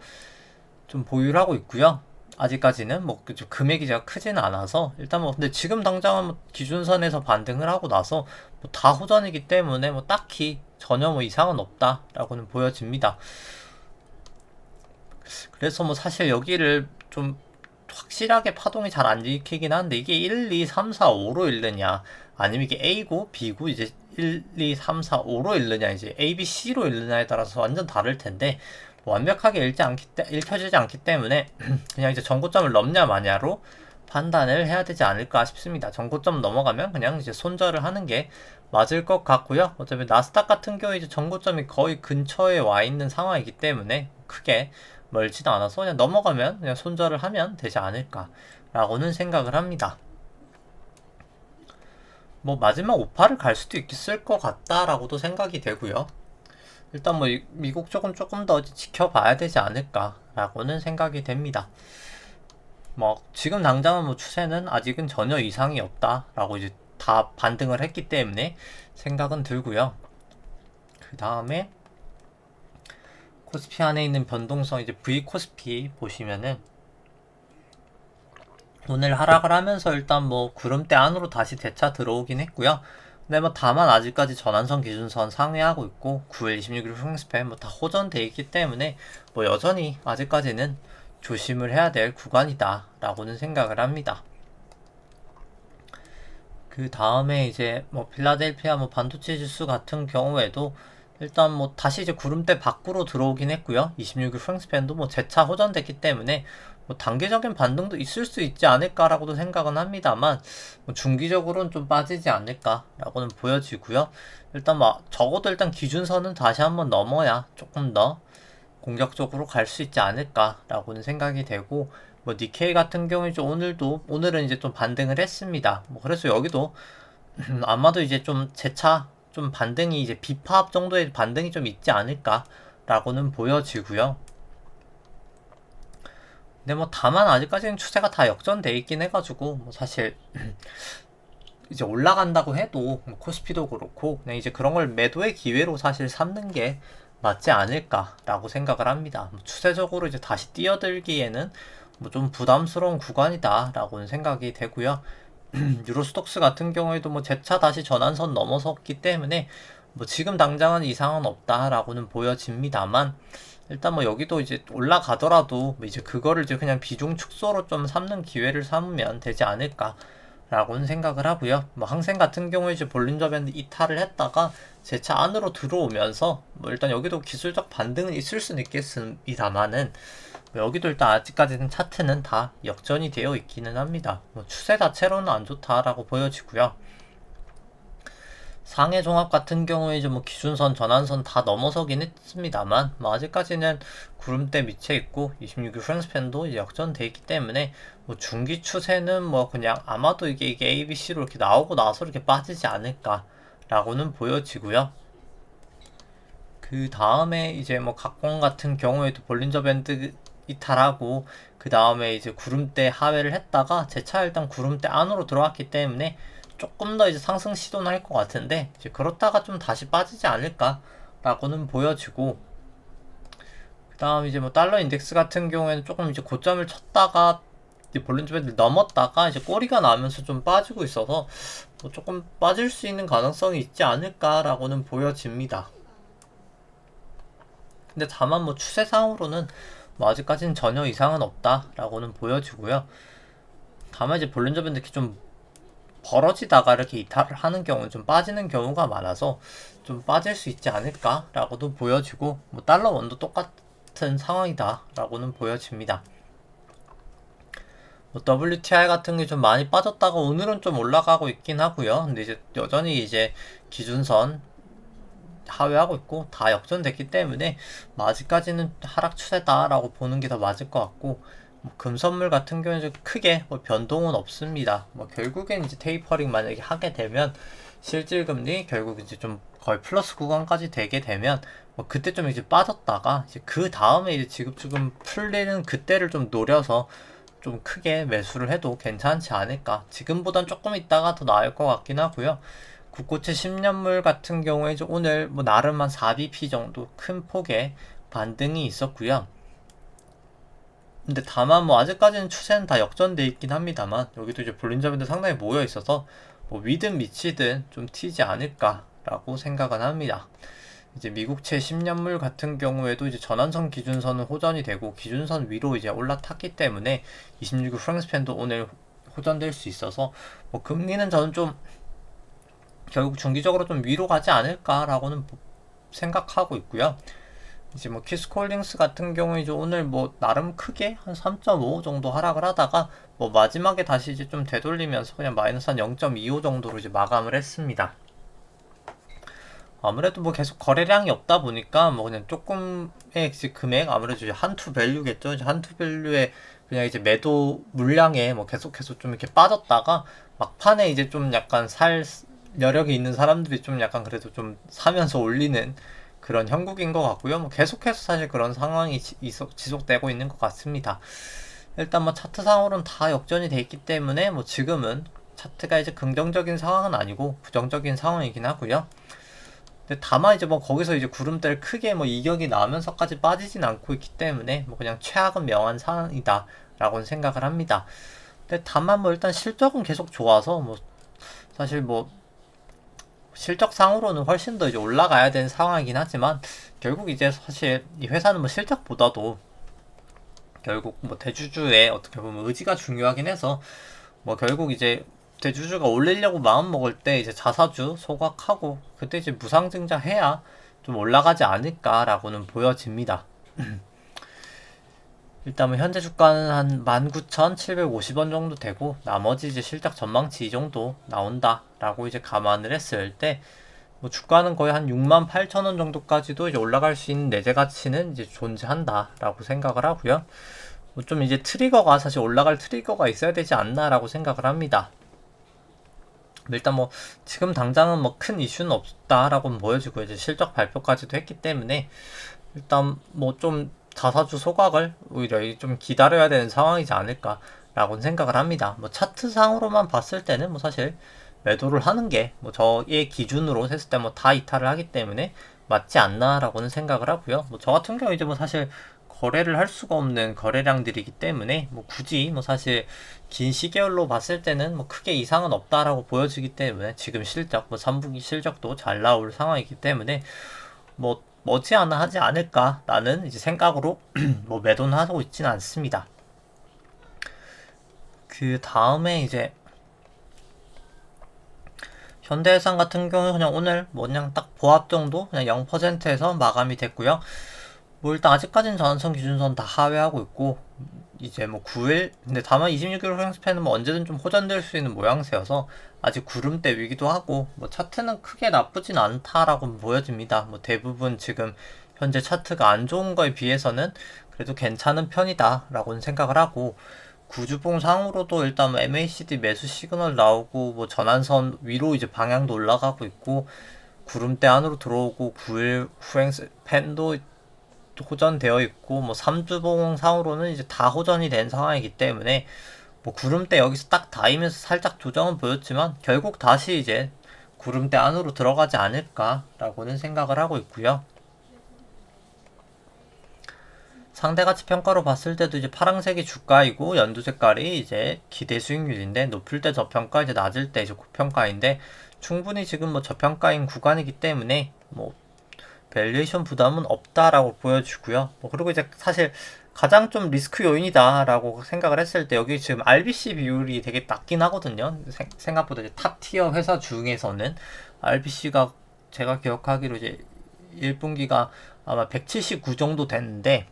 S1: 좀 보유를 하고 있고요. 아직까지는 뭐 금액이 제가 크지는 않아서 일단 뭐 근데 지금 당장은 뭐 기준선에서 반등을 하고 나서 뭐 다 호전이기 때문에 뭐 딱히 전혀 뭐 이상은 없다라고는 보여집니다. 그래서 뭐 사실 여기를 좀 확실하게 파동이 잘 안 읽히긴 한데 이게 1, 2, 3, 4, 5로 읽느냐 아니면 이게 A고 B고 이제 1, 2, 3, 4, 5로 읽느냐 이제 A, B, C로 읽느냐에 따라서 완전 다를 텐데 뭐 완벽하게 읽혀지지 않기 때문에 그냥 이제 전고점을 넘냐 마냐로 판단을 해야 되지 않을까 싶습니다. 전고점 넘어가면 그냥 이제 손절을 하는 게 맞을 것 같고요. 어차피 나스닥 같은 경우에 이제 전고점이 거의 근처에 와 있는 상황이기 때문에 크게 멀지도 않아서 그냥 넘어가면 그냥 손절을 하면 되지 않을까라고는 생각을 합니다. 뭐 마지막 오파를 갈 수도 있을 것 같다라고도 생각이 되고요. 일단 뭐 미국 쪽은 조금 더 지켜봐야 되지 않을까라고는 생각이 됩니다. 뭐 지금 당장은 뭐 추세는 아직은 전혀 이상이 없다라고 이제 다 반등을 했기 때문에 생각은 들고요. 그 다음에 코스피 안에 있는 변동성 이제 V 코스피 보시면은 오늘 하락을 하면서 일단 뭐 구름대 안으로 다시 되차 들어오긴 했고요. 근데 뭐 다만 아직까지 전환선 기준선 상회하고 있고 9일 26일 횡스팬 뭐 다 호전돼 있기 때문에 뭐 여전히 아직까지는 조심을 해야 될 구간이다 라고는 생각을 합니다. 그 다음에 이제 뭐 필라델피아 뭐 반도체 지수 같은 경우에도 일단 뭐 다시 이제 구름대 밖으로 들어오긴 했고요. 26일 프랭스팬도 뭐 재차 호전됐기 때문에 뭐 단기적인 반등도 있을 수 있지 않을까라고도 생각은 합니다만 뭐 중기적으로는 좀 빠지지 않을까라고는 보여지고요. 일단 뭐 적어도 일단 기준선은 다시 한번 넘어야 조금 더 공격적으로 갈 수 있지 않을까라고는 생각이 되고 뭐 니케이 같은 경우에 이제 오늘은 이제 좀 반등을 했습니다. 뭐 그래서 여기도 아마도 이제 좀 재차 좀 반등이 이제 비파업 정도의 반등이 좀 있지 않을까라고는 보여지고요. 근데 뭐 다만 아직까지는 추세가 다 역전돼 있긴 해가지고 뭐 사실 이제 올라간다고 해도 뭐 코스피도 그렇고 그냥 이제 그런 걸 매도의 기회로 사실 삼는 게 맞지 않을까라고 생각을 합니다. 뭐 추세적으로 이제 다시 뛰어들기에는 뭐 좀 부담스러운 구간이다라고는 생각이 되고요. 유로스톡스 같은 경우에도 뭐 재차 다시 전환선 넘어섰기 때문에 뭐 지금 당장은 이상은 없다라고는 보여집니다만 일단 뭐 여기도 이제 올라가더라도 뭐 이제 그거를 이제 그냥 비중 축소로 좀 삼는 기회를 삼으면 되지 않을까 라고는 생각을 하고요. 뭐 항생 같은 경우에 이제 볼린저 밴드 이탈을 했다가 재차 안으로 들어오면서 뭐 일단 여기도 기술적 반등은 있을 수는 있겠습니다만은 뭐 여기도 일단 아직까지는 차트는 다 역전이 되어 있기는 합니다. 뭐 추세 자체로는 안 좋다라고 보여지고요. 상해 종합 같은 경우에 이제 뭐 기준선, 전환선 다 넘어서긴 했습니다만 뭐 아직까지는 구름대 밑에 있고 26일 프랑스팬도 이제 역전돼 있기 때문에 뭐 중기 추세는 뭐 그냥 아마도 이게 ABC로 이렇게 나오고 나서 이렇게 빠지지 않을까 라고는 보여지고요. 그 다음에 이제 뭐 각광 같은 경우에도 볼린저 밴드 이탈하고 그 다음에 이제 구름대 하회를 했다가 재차 일단 구름대 안으로 들어왔기 때문에 조금 더 이제 상승 시도는 할 것 같은데 이제 그렇다가 좀 다시 빠지지 않을까 라고는 보여지고, 그 다음 이제 뭐 달러 인덱스 같은 경우에는 조금 이제 고점을 쳤다가 이제 볼린저 밴드 넘었다가 이제 꼬리가 나면서 좀 빠지고 있어서 뭐 조금 빠질 수 있는 가능성이 있지 않을까라고는 보여집니다. 근데 다만 뭐 추세상으로는 뭐 아직까지는 전혀 이상은 없다라고는 보여지고요. 다만 이제 볼린저 밴드 이렇게 좀 벌어지다가 이렇게 이탈을 하는 경우는 좀 빠지는 경우가 많아서 좀 빠질 수 있지 않을까라고도 보여지고, 뭐 달러 원도 똑같은 상황이다라고는 보여집니다. 뭐 WTI 같은 게 좀 많이 빠졌다가 오늘은 좀 올라가고 있긴 하고요. 근데 이제 여전히 이제 기준선 하회하고 있고 다 역전됐기 때문에 뭐 아직까지는 하락 추세다라고 보는 게 더 맞을 것 같고, 뭐 금선물 같은 경우는 크게 뭐 변동은 없습니다. 뭐 결국엔 이제 테이퍼링 만약에 하게 되면 실질금리 결국 이제 좀 거의 플러스 구간까지 되게 되면 뭐 그때 좀 이제 빠졌다가 이제 그 다음에 이제 지금 풀리는 그때를 좀 노려서 좀 크게 매수를 해도 괜찮지 않을까. 지금보단 조금 있다가 더 나을 것 같긴 하고요. 국고채 10년물 같은 경우에 오늘 뭐 나름 한 4bp 정도 큰 폭의 반등이 있었고요. 근데 다만 뭐 아직까지는 추세는 다 역전돼 있긴 합니다만 여기도 이제 볼린저 밴드 상당히 모여 있어서 뭐 위든 미치든 좀 튀지 않을까라고 생각은 합니다. 이제 미국채 10년물 같은 경우에도 이제 전환선 기준선은 호전이 되고 기준선 위로 이제 올라탔기 때문에 26일 프랑스팬도 오늘 호전될 수 있어서 뭐 금리는 저는 좀 결국 중기적으로 좀 위로 가지 않을까라고는 생각하고 있고요. 이제 뭐 키스콜딩스 같은 경우에 이제 오늘 뭐 나름 크게 한 3.5 정도 하락을 하다가 뭐 마지막에 다시 이제 좀 되돌리면서 그냥 마이너스 한 0.25 정도로 이제 마감을 했습니다. 아무래도 뭐 계속 거래량이 없다 보니까 뭐 그냥 조금의 금액, 아무래도 이제 한투 밸류겠죠. 이제 한투 밸류에 그냥 이제 매도 물량에 뭐 계속해서 좀 이렇게 빠졌다가 막판에 이제 좀 약간 살 여력이 있는 사람들이 좀 약간 그래도 좀 사면서 올리는 그런 형국인 것 같고요. 뭐 계속해서 사실 그런 상황이 지속되고 있는 것 같습니다. 일단 뭐 차트상으로는 다 역전이 돼 있기 때문에 뭐 지금은 차트가 이제 긍정적인 상황은 아니고 부정적인 상황이긴 하고요. 근데 다만 이제 뭐 거기서 이제 구름대를 크게 뭐 이격이 나면서까지 빠지진 않고 있기 때문에 뭐 그냥 최악은 명한 상황이다 라고는 생각을 합니다. 근데 다만 뭐 일단 실적은 계속 좋아서 뭐 사실 뭐 실적상으로는 훨씬 더 이제 올라가야 되는 상황이긴 하지만 결국 이제 사실 이 회사는 뭐 실적보다도 결국 뭐 대주주의 어떻게 보면 의지가 중요하긴 해서 뭐 결국 이제 대주주가 올리려고 마음 먹을 때 이제 자사주 소각하고 그때 이제 무상증자 해야 좀 올라가지 않을까라고는 보여집니다. 일단 뭐 현재 주가는 한 19,750원 정도 되고 나머지 이제 실적 전망치 이 정도 나온다라고 이제 감안을 했을 때 뭐 주가는 거의 한 68,000원 정도까지도 이제 올라갈 수 있는 내재 가치는 이제 존재한다라고 생각을 하고요. 뭐 좀 이제 트리거가 사실 올라갈 트리거가 있어야 되지 않나라고 생각을 합니다. 일단 뭐 지금 당장은 뭐 큰 이슈는 없다라고 보여지고 이제 실적 발표까지도 했기 때문에 일단 뭐 좀 자사주 소각을 오히려 좀 기다려야 되는 상황이지 않을까라고 생각을 합니다. 뭐 차트상으로만 봤을 때는 뭐 사실 매도를 하는 게 뭐 저의 기준으로 했을 때 뭐 다 이탈을 하기 때문에 맞지 않나라고는 생각을 하고요. 뭐 저 같은 경우 이제 뭐 사실 거래를 할 수가 없는 거래량들이기 때문에 뭐 굳이 뭐 사실 긴 시계열로 봤을 때는 뭐 크게 이상은 없다라고 보여지기 때문에 지금 실적 뭐 3분기 실적도 잘 나올 상황이기 때문에 뭐 머지않아 하지 않을까라는 이제 생각으로 뭐 매도는 하고 있지는 않습니다. 그 다음에 이제 현대해상 같은 경우는 그냥 오늘 뭐 그냥 딱 보합 정도 그냥 0%에서 마감이 됐고요. 뭐 일단 아직까지는 전환선 기준선 다 하회하고 있고 이제 뭐 9일 근데 다만 26일 후행스팬은 뭐 언제든 좀 호전될 수 있는 모양새여서 아직 구름대 위기도 하고 뭐 차트는 크게 나쁘진 않다라고 보여집니다. 뭐 대부분 지금 현재 차트가 안 좋은 거에 비해서는 그래도 괜찮은 편이다라고는 생각을 하고, 구주봉 상으로도 일단 뭐 MACD 매수 시그널 나오고 뭐 전환선 위로 이제 방향도 올라가고 있고 구름대 안으로 들어오고 9일 후행 팬도 호전되어 있고 뭐 3주봉 상으로는 이제 다 호전이 된 상황이기 때문에 뭐 구름대 여기서 딱 닿으면서 살짝 조정은 보였지만 결국 다시 이제 구름대 안으로 들어가지 않을까라고는 생각을 하고 있고요. 상대가치 평가로 봤을 때도 이제 파란색이 주가이고 연두 색깔이 이제 기대 수익률인데 높을 때 저평가 이제 낮을 때 이제 고평가인데 충분히 지금 뭐 저평가인 구간이기 때문에 뭐 밸류에이션 부담은 없다라고 보여지고요. 뭐 그리고 이제 사실 가장 좀 리스크 요인이다라고 생각을 했을 때 여기 지금 RBC 비율이 되게 낮긴 하거든요. 생각보다 이제 탑 티어 회사 중에서는 RBC가 제가 기억하기로 이제 1분기가 아마 179 정도 됐는데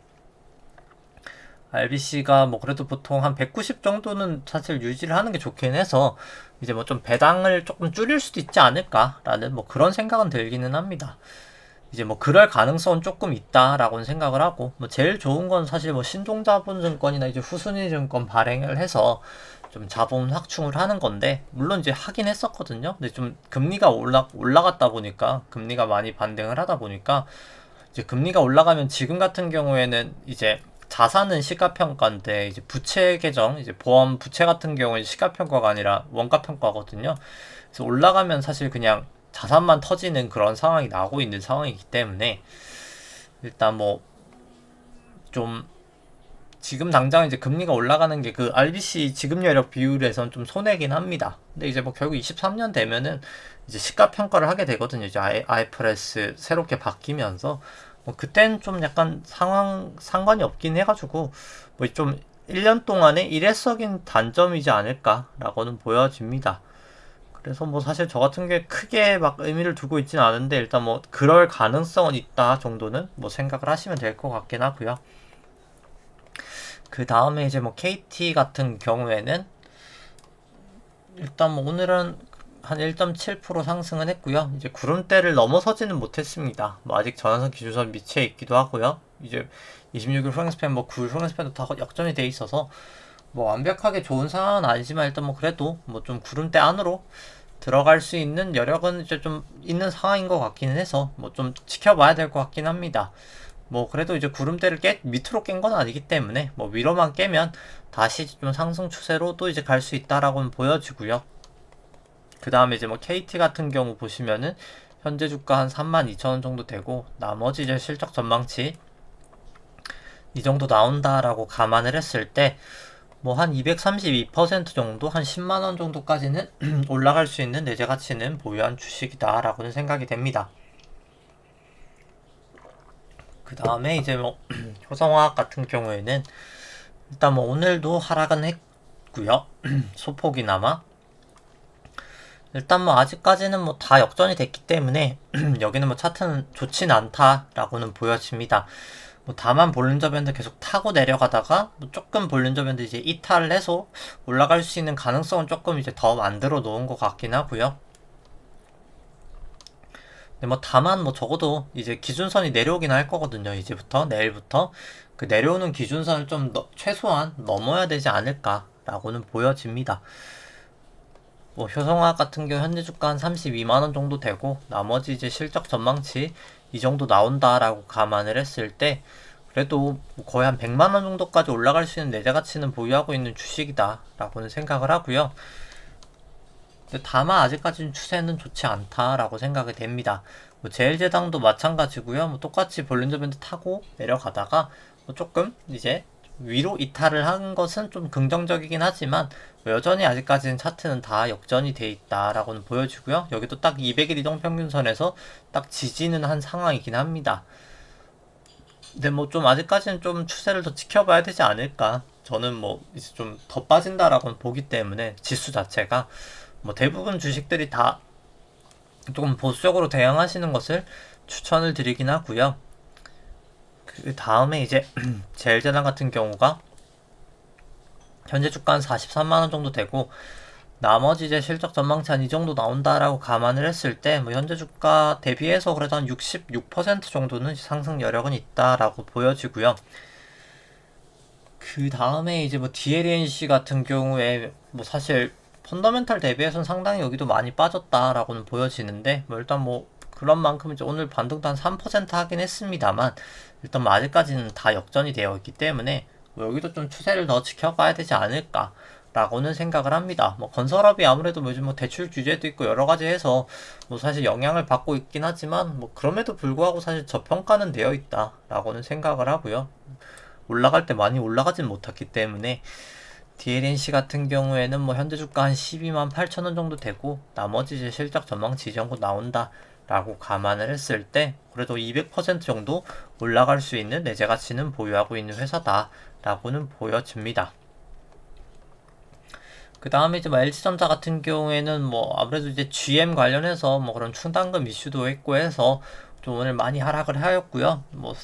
S1: RBC가 뭐 그래도 보통 한 190 정도는 사실 유지를 하는 게 좋긴 해서 이제 뭐 좀 배당을 조금 줄일 수도 있지 않을까라는 뭐 그런 생각은 들기는 합니다. 이제 뭐 그럴 가능성은 조금 있다라고는 생각을 하고 뭐 제일 좋은 건 사실 뭐 신종자본증권이나 이제 후순위증권 발행을 해서 좀 자본 확충을 하는 건데 물론 이제 하긴 했었거든요. 근데 좀 금리가 올라갔다 보니까 금리가 많이 반등을 하다 보니까 이제 금리가 올라가면 지금 같은 경우에는 이제 자산은 시가평가인데 이제 부채 계정 이제 보험 부채 같은 경우는 시가평가가 아니라 원가평가거든요. 그래서 올라가면 사실 그냥 자산만 터지는 그런 상황이 나오고 있는 상황이기 때문에 일단 뭐 좀 지금 당장 이제 금리가 올라가는 게 그 RBC 지급 여력 비율에선 좀 손해긴 합니다. 근데 이제 뭐 결국 23년 되면은 이제 시가 평가를 하게 되거든요. 이제 IFRS 새롭게 바뀌면서 뭐 그땐 좀 약간 상관이 없긴 해가지고 뭐 좀 1년 동안의 일회적인 단점이지 않을까라고는 보여집니다. 그래서 뭐 사실 저 같은 게 크게 막 의미를 두고 있진 않은데 일단 뭐 그럴 가능성은 있다 정도는 뭐 생각을 하시면 될 것 같긴 하고요. 그 다음에 이제 뭐 KT 같은 경우에는 일단 뭐 오늘은 한 1.7% 상승은 했고요. 이제 구름대를 넘어서지는 못했습니다. 뭐 아직 전환선 기준선 밑에 있기도 하고요. 이제 26일 후행스팬 뭐 9일 후행스팬도 다 역전이 돼 있어서 뭐 완벽하게 좋은 상황은 아니지만 일단 뭐 그래도 뭐 좀 구름대 안으로 들어갈 수 있는 여력은 이제 좀 있는 상황인 것 같기는 해서 뭐 좀 지켜봐야 될 것 같긴 합니다. 뭐 그래도 이제 구름대를 밑으로 깬 건 아니기 때문에 뭐 위로만 깨면 다시 좀 상승 추세로 또 이제 갈 수 있다라고는 보여지고요. 그 다음에 이제 뭐 KT 같은 경우 보시면은 현재 주가 한 32,000원 정도 되고 나머지 이제 실적 전망치 이 정도 나온다라고 감안을 했을 때 뭐 한 232% 정도 한 10만원 정도까지는 올라갈 수 있는 내재 가치는 보유한 주식이다 라고는 생각이 됩니다. 그 다음에 이제 뭐 효성화학 같은 경우에는 일단 뭐 오늘도 하락은 했고요. 소폭이나마 일단 뭐 아직까지는 뭐 다 역전이 됐기 때문에 여기는 뭐 차트는 좋진 않다라고는 보여집니다. 뭐 다만 볼린저 밴드 계속 타고 내려가다가 뭐 조금 볼린저 밴드 이제 이탈을 해서 올라갈 수 있는 가능성은 조금 이제 더 만들어 놓은 것 같긴 하고요. 근데 뭐 다만 뭐 적어도 이제 기준선이 내려오긴 할 거거든요. 이제부터 내일부터 그 내려오는 기준선을 좀 최소한 넘어야 되지 않을까라고는 보여집니다. 뭐 효성화학 같은 경우 현재 주가 한 32만원 정도 되고 나머지 이제 실적 전망치 이 정도 나온다라고 감안을 했을 때 그래도 거의 한 100만원 정도까지 올라갈 수 있는 내재 가치는 보유하고 있는 주식이다 라고는 생각을 하고요. 다만 아직까지는 추세는 좋지 않다라고 생각이 됩니다. 뭐 제일제당도 마찬가지고요. 뭐 똑같이 볼린저 밴드 타고 내려가다가 뭐 조금 이제 위로 이탈을 한 것은 좀 긍정적이긴 하지만 여전히 아직까지는 차트는 다 역전이 돼 있다라고는 보여지고요. 여기도 딱 200일 이동평균선에서 딱 지지는 한 상황이긴 합니다. 근데 뭐 좀 아직까지는 좀 추세를 더 지켜봐야 되지 않을까. 저는 뭐 이제 좀 더 빠진다라고 보기 때문에 지수 자체가 뭐 대부분 주식들이 다 조금 보수적으로 대응하시는 것을 추천을 드리긴 하고요. 그 다음에 이제 제일제당 같은 경우가 현재 주가 한 43만원 정도 되고 나머지 이제 실적 전망치 한 이 정도 나온다라고 감안을 했을 때 뭐 현재 주가 대비해서 그래도 한 66% 정도는 상승 여력은 있다라고 보여지고요. 그 다음에 이제 뭐 DLNC 같은 경우에 뭐 사실 펀더멘탈 대비해서는 상당히 여기도 많이 빠졌다라고는 보여지는데 뭐 일단 뭐 그런 만큼 이제 오늘 반등도 한 3% 하긴 했습니다만 일단 뭐 아직까지는 다 역전이 되어 있기 때문에 뭐 여기도 좀 추세를 더 지켜봐야 되지 않을까 라고는 생각을 합니다. 뭐 건설업이 아무래도 뭐 요즘 뭐 대출 규제도 있고 여러 가지 해서 뭐 사실 영향을 받고 있긴 하지만 뭐 그럼에도 불구하고 사실 저평가는 되어 있다 라고는 생각을 하고요. 올라갈 때 많이 올라가진 못했기 때문에 DLNC 같은 경우에는 뭐 현재 주가 한 12만 8천 원 정도 되고 나머지 이제 실적 전망치 정도 나온다 라고 감안을 했을 때 그래도 200% 정도 올라갈 수 있는 내재 가치는 보유하고 있는 회사다 라고는 보여집니다. 그 다음에 이제 뭐 LG전자 같은 경우에는 뭐 아무래도 이제 GM 관련해서 뭐 그런 충당금 이슈도 있고 해서 좀 오늘 많이 하락을 하였고요. 뭐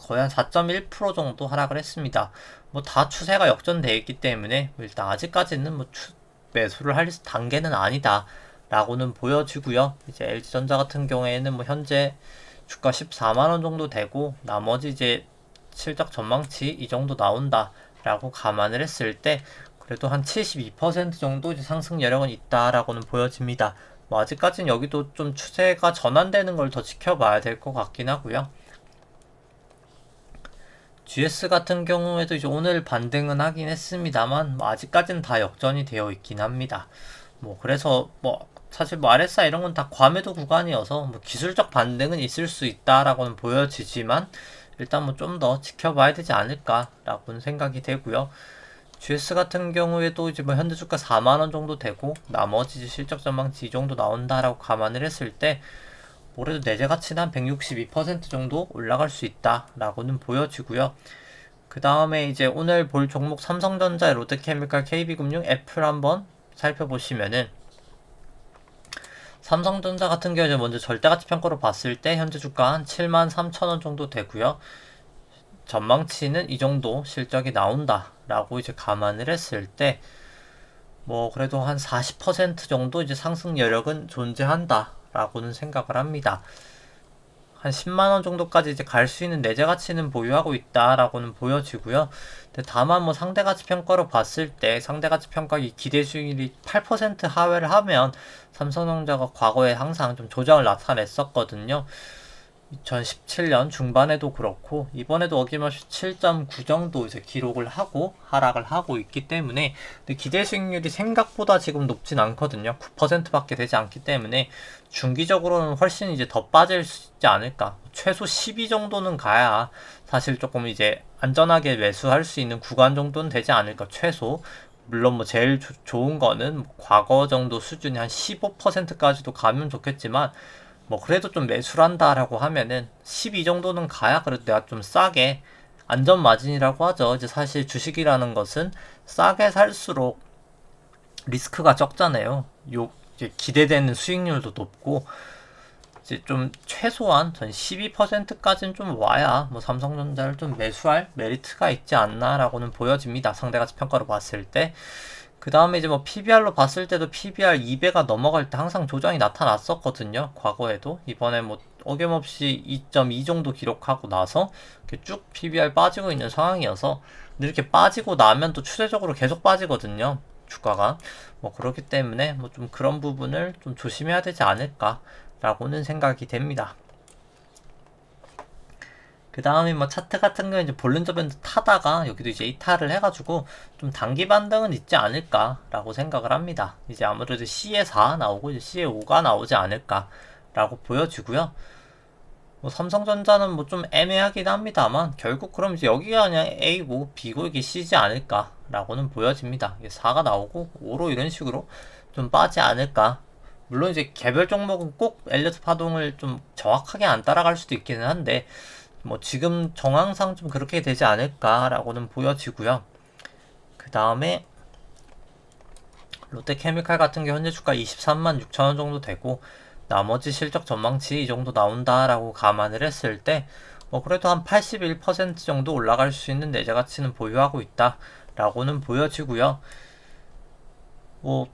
S1: 거의 한 4.1% 정도 하락을 했습니다. 뭐 다 추세가 역전되어 있기 때문에 일단 아직까지는 뭐 매수를 할 단계는 아니다 라고는 보여지고요. 이제 LG전자 같은 경우에는 뭐 현재 주가 14만원 정도 되고 나머지 이제 실적 전망치 이 정도 나온다 라고 감안을 했을 때 그래도 한 72% 정도 이제 상승 여력은 있다라고는 보여집니다. 뭐 아직까지는 여기도 좀 추세가 전환되는 걸 더 지켜봐야 될 것 같긴 하고요. GS 같은 경우에도 이제 오늘 반등은 하긴 했습니다만 뭐 아직까지는 다 역전이 되어 있긴 합니다. 뭐 그래서 뭐 사실 뭐 RSI 이런 건 다 과매도 구간이어서 뭐 기술적 반등은 있을 수 있다라고는 보여지지만 일단 뭐 좀 더 지켜봐야 되지 않을까라고는 생각이 되고요. GS 같은 경우에도 이제 뭐 현재 주가 4만원 정도 되고 나머지 실적 전망치 이 정도 나온다라고 감안을 했을 때 올해도 내재 가치는 한 162% 정도 올라갈 수 있다라고는 보여지고요. 그 다음에 이제 오늘 볼 종목 삼성전자, 롯데케미칼, KB금융, 애플 한번 살펴보시면은 삼성전자 같은 경우에 먼저 절대가치 평가로 봤을 때 현재 주가 한 73,000원 정도 되고요. 전망치는 이 정도 실적이 나온다 라고 이제 감안을 했을 때 뭐 그래도 한 40% 정도 이제 상승 여력은 존재한다 라고는 생각을 합니다. 한 10만원 정도까지 이제 갈 수 있는 내재 가치는 보유하고 있다라고는 보여지고요. 근데 다만 뭐 상대 가치 평가로 봤을 때 상대 가치 평가 기대 수익률이 8% 하회를 하면 삼성전자가 과거에 항상 좀 조정을 나타냈었거든요. 2017년 중반에도 그렇고 이번에도 어김없이 7.9 정도 이제 기록을 하고 하락을 하고 있기 때문에 근데 기대 수익률이 생각보다 지금 높진 않거든요. 9%밖에 되지 않기 때문에 중기적으로는 훨씬 이제 더 빠질 수 있지 않을까. 최소 12 정도는 가야 사실 조금 이제 안전하게 매수할 수 있는 구간 정도는 되지 않을까. 최소 물론 뭐 제일 좋은 거는 과거 정도 수준이 한 15%까지도 가면 좋겠지만 뭐 그래도 좀 매수를 한다라고 하면은 12 정도는 가야 그래도 내가 좀 싸게 안전 마진이라고 하죠. 이제 사실 주식이라는 것은 싸게 살수록 리스크가 적잖아요. 요 이제 기대되는 수익률도 높고 이제 좀 최소한 전 12%까지는 좀 와야 뭐 삼성전자를 좀 매수할 메리트가 있지 않나라고는 보여집니다. 상대가치 평가로 봤을 때. 그 다음에 이제 뭐 PBR로 봤을 때도 PBR 2배가 넘어갈 때 항상 조정이 나타났었거든요. 과거에도. 이번에 뭐 어김없이 2.2 정도 기록하고 나서 이렇게 쭉 PBR 빠지고 있는 상황이어서 근데 이렇게 빠지고 나면 또 추세적으로 계속 빠지거든요. 주가가. 뭐 그렇기 때문에 뭐 좀 그런 부분을 좀 조심해야 되지 않을까 라고는 생각이 됩니다. 그 다음에 뭐 차트 같은 경우는 이제 볼린저 밴드 타다가 여기도 이제 이탈을 해가지고 좀 단기 반등은 있지 않을까라고 생각을 합니다. 이제 아무래도 C에 4 나오고 이제 C에 5가 나오지 않을까라고 보여지고요. 뭐 삼성전자는 뭐 좀 애매하긴 합니다만 결국 그럼 이제 여기가 그냥 A고 B고 이게 C지 않을까라고는 보여집니다. 4가 나오고 5로 이런 식으로 좀 빠지 않을까. 물론 이제 개별 종목은 꼭 엘리트 파동을 좀 정확하게 안 따라갈 수도 있기는 한데 뭐 지금 정황상 좀 그렇게 되지 않을까라고는 보여지고요. 그 다음에 롯데케미칼 같은 게 현재 주가 23만 6천원 정도 되고 나머지 실적 전망치 이 정도 나온다라고 감안을 했을 때 뭐 그래도 한 81% 정도 올라갈 수 있는 내재 가치는 보유하고 있다라고는 보여지고요. 뭐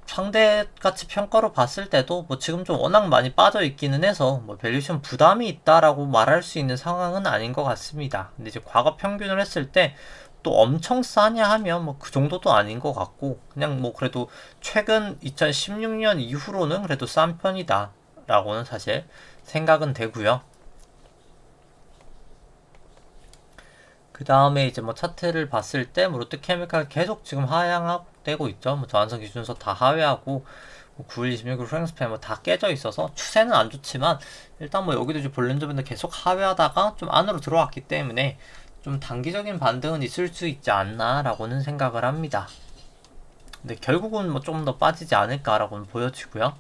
S1: 상대 가치 평가로 봤을 때도 뭐 지금 좀 워낙 많이 빠져 있기는 해서 뭐 밸류에이션 부담이 있다라고 말할 수 있는 상황은 아닌 것 같습니다. 근데 이제 과거 평균을 했을 때 또 엄청 싸냐 하면 뭐 그 정도도 아닌 것 같고, 그냥 뭐 그래도 최근 2016년 이후로는 그래도 싼 편이다 라고는 사실 생각은 되고요. 그 다음에 이제 뭐 차트를 봤을 때 뭐 롯데케미칼 계속 지금 하향되고 있죠. 뭐 저한선 기준선 다 하회하고 뭐 9일 26일 프랭스팬 뭐다 깨져 있어서 추세는 안 좋지만, 일단 뭐 여기도 이제 볼렌저밴드 계속 하회하다가 좀 안으로 들어왔기 때문에 좀 단기적인 반등은 있을 수 있지 않나라고는 생각을 합니다. 근데 결국은 뭐 좀 더 빠지지 않을까라고는 보여지고요.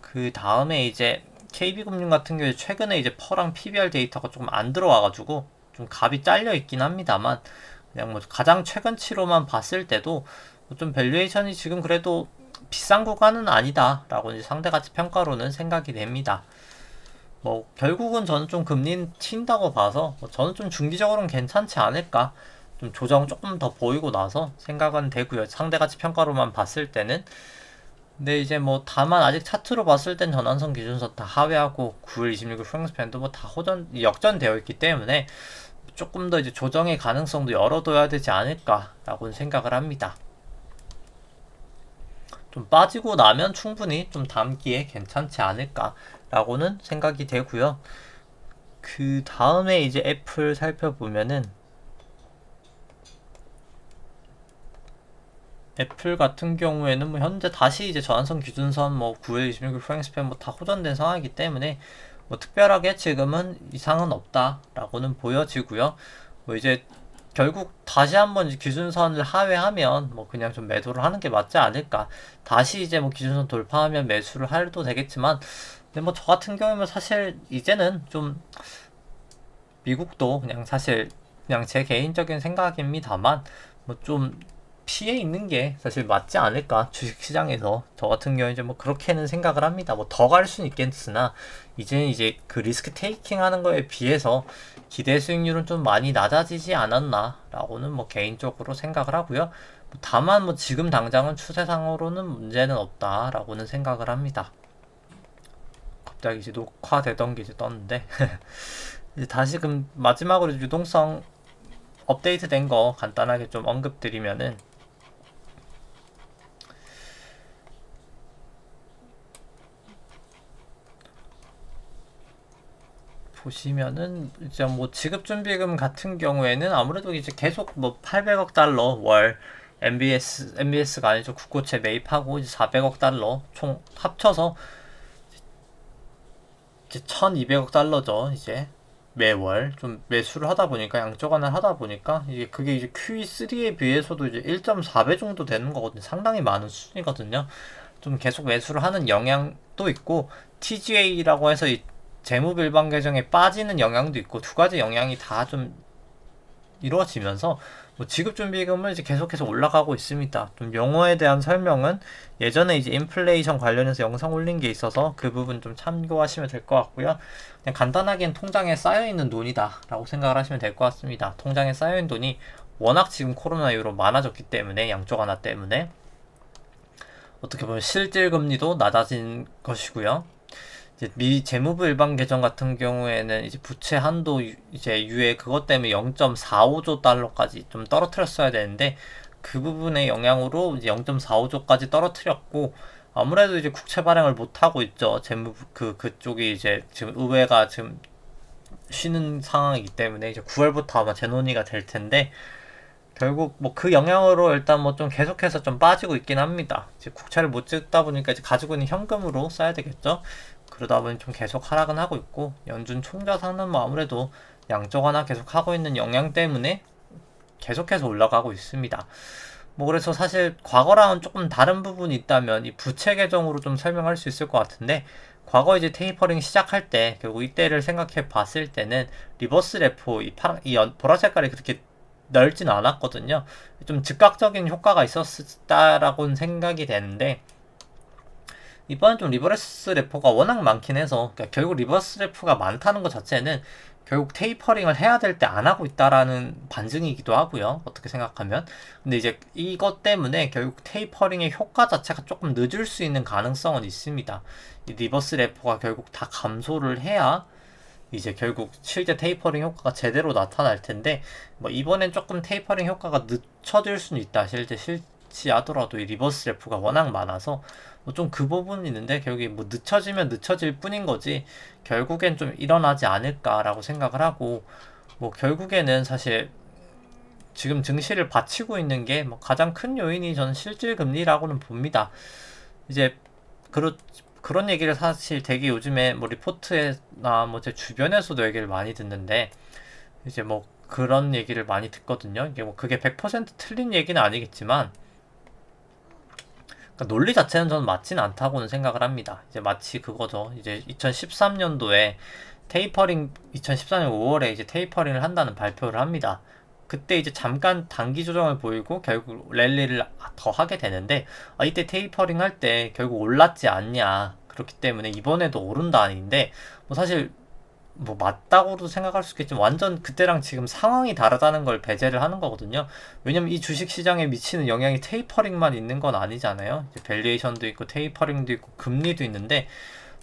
S1: 그 다음에 이제 KB금융 같은 경우에 최근에 이제 퍼랑 PBR 데이터가 조금 안 들어와가지고 좀 값이 잘려 있긴 합니다만, 그냥 뭐 가장 최근치로만 봤을 때도 좀 밸류에이션이 지금 그래도 비싼 구간은 아니다라고 이제 상대가치 평가로는 생각이 됩니다. 뭐 결국은 저는 좀 금리 튄다고 봐서 뭐 저는 좀 중기적으로는 괜찮지 않을까, 좀 조정 조금 더 보이고 나서 생각은 되고요. 상대가치 평가로만 봤을 때는. 근데 이제 뭐 다만 아직 차트로 봤을 땐 전환선 기준선 다 하회하고 9일 26일 프랭스팬도 뭐 다 역전되어 있기 때문에 조금 더 이제 조정의 가능성도 열어둬야 되지 않을까라고는 생각을 합니다. 좀 빠지고 나면 충분히 좀 담기에 괜찮지 않을까라고는 생각이 되고요. 그 다음에 이제 애플 살펴보면은, 애플 같은 경우에는 뭐 현재 다시 이제 저한선 기준선 뭐 9일 26일 프랭스팬 뭐 다 호전된 상황이기 때문에 뭐 특별하게 지금은 이상은 없다라고는 보여지고요. 뭐 이제 결국 다시 한번 기준선을 하회하면 뭐 그냥 좀 매도를 하는 게 맞지 않을까. 다시 이제 뭐 기준선 돌파하면 매수를 해도 되겠지만, 근데 뭐 저 같은 경우는 사실 이제는 좀 미국도 그냥 사실 그냥 제 개인적인 생각입니다만 뭐 좀 피해 있는 게 사실 맞지 않을까, 주식시장에서. 저 같은 경우에 이제 뭐 그렇게는 생각을 합니다. 뭐 더 갈 수는 있겠으나 이제는 이제 그 리스크 테이킹 하는 거에 비해서 기대 수익률은 좀 많이 낮아지지 않았나 라고는 뭐 개인적으로 생각을 하고요. 다만 뭐 지금 당장은 추세상으로는 문제는 없다 라고는 생각을 합니다. 갑자기 이제 녹화되던 게 이제 떴는데 이제 다시 그럼 마지막으로 유동성 업데이트 된 거 간단하게 좀 언급드리면은, 보시면은 이제 뭐 지급준비금 같은 경우에는 아무래도 이제 계속 뭐 800억 달러 월 MBS가 아니죠, 국고채 매입하고 이제 400억 달러 총 합쳐서 이제 1200억 달러죠. 이제 매월 좀 매수를 하다 보니까, 양적완을 하다 보니까 이게 그게 이제 QE3에 비해서도 이제 1.4배 정도 되는 거거든요. 상당히 많은 수준이거든요. 좀 계속 매수를 하는 영향도 있고, TGA라고 해서 이 재무빌방 계정에 빠지는 영향도 있고, 두 가지 영향이 다 좀 이루어지면서 뭐 지급준비금은 이제 계속해서 올라가고 있습니다. 좀 용어에 대한 설명은 예전에 이제 인플레이션 관련해서 영상 올린 게 있어서 그 부분 좀 참고하시면 될 것 같고요. 그냥 간단하게는 통장에 쌓여있는 돈이다 라고 생각을 하시면 될 것 같습니다. 통장에 쌓여있는 돈이 워낙 지금 코로나 이후로 많아졌기 때문에, 양쪽 하나 때문에 어떻게 보면 실질금리도 낮아진 것이고요. 이제 미 재무부 일반 계정 같은 경우에는 이제 부채 한도 이제 유예 그것 때문에 0.45조 달러까지 좀 떨어뜨렸어야 되는데, 그 부분의 영향으로 이제 0.45조까지 떨어뜨렸고, 아무래도 이제 국채 발행을 못 하고 있죠. 재무부 그쪽이 이제 지금 의회가 지금 쉬는 상황이기 때문에 이제 9월부터 아마 재논의가 될 텐데, 결국 뭐 그 영향으로 일단 뭐 좀 계속해서 좀 빠지고 있긴 합니다. 이제 국채를 못 찍다 보니까 이제 가지고 있는 현금으로 써야 되겠죠. 그러다 보니 좀 계속 하락은 하고 있고, 연준 총자산은 뭐 아무래도 양적 완화 계속 하고 있는 영향 때문에 계속해서 올라가고 있습니다. 뭐 그래서 사실 과거랑은 조금 다른 부분이 있다면 이 부채 계정으로 좀 설명할 수 있을 것 같은데, 과거 이제 테이퍼링 시작할 때 결국 이때를 생각해 봤을 때는 리버스 레포 이 보라 색깔이 그렇게 넓진 않았거든요. 좀 즉각적인 효과가 있었다라고는 생각이 되는데, 이번엔 좀 리버스 레포가 워낙 많긴 해서, 그러니까 결국 리버스 레포가 많다는 것 자체는 결국 테이퍼링을 해야 될 때 안 하고 있다라는 반증이기도 하고요. 어떻게 생각하면. 근데 이제 이것 때문에 결국 테이퍼링의 효과 자체가 조금 늦을 수 있는 가능성은 있습니다. 이 리버스 레포가 결국 다 감소를 해야 이제 결국 실제 테이퍼링 효과가 제대로 나타날 텐데 뭐 이번엔 조금 테이퍼링 효과가 늦춰질 수는 있다. 실제 실시하더라도 이 리버스 래프가 워낙 많아서 뭐 좀 그 부분이 있는데 결국에 뭐 늦춰지면 늦춰질 뿐인 거지 결국엔 좀 일어나지 않을까라고 생각을 하고 뭐 결국에는 사실 지금 증시를 받치고 있는 게 뭐 가장 큰 요인이 저는 실질 금리라고는 봅니다. 이제 그런 얘기를 사실 되게 요즘에 뭐 리포트나 뭐 제 주변에서도 얘기를 많이 듣는데 이제 뭐 그런 얘기를 많이 듣거든요. 이게 뭐 그게 100% 틀린 얘기는 아니겠지만 그러니까 논리 자체는 저는 맞진 않다고는 생각을 합니다. 이제 마치 그거죠. 이제 2013년도에 테이퍼링 2014년 5월에 이제 테이퍼링을 한다는 발표를 합니다. 그때 이제 잠깐 단기 조정을 보이고 결국 랠리를 더 하게 되는데 이때 테이퍼링 할 때 결국 올랐지 않냐. 그렇기 때문에 이번에도 오른다 아닌데 뭐 사실 뭐 맞다고도 생각할 수 있겠지만 완전 그때랑 지금 상황이 다르다는 걸 배제를 하는 거거든요. 왜냐면 이 주식 시장에 미치는 영향이 테이퍼링만 있는 건 아니잖아요. 이제 밸류에이션도 있고 테이퍼링도 있고 금리도 있는데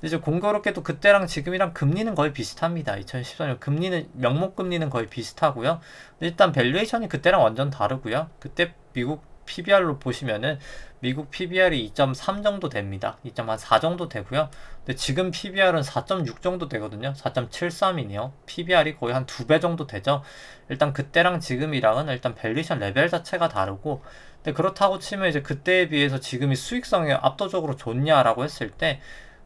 S1: 이제 공교롭게도 그때랑 지금이랑 금리는 거의 비슷합니다. 2014년 금리는 명목 금리는 거의 비슷하고요. 일단 밸류에이션이 그때랑 완전 다르고요. 그때 미국 PBR로 보시면은 미국 PBR이 2.3 정도 됩니다. 2.4 정도 되고요. 근데 지금 PBR은 4.6 정도 되거든요. 4.73이네요. PBR이 거의 한 2배 정도 되죠. 일단 그때랑 지금이랑은 일단 밸류에이션 레벨 자체가 다르고 근데 그렇다고 치면 이제 그때에 비해서 지금이 수익성이 압도적으로 좋냐라고 했을 때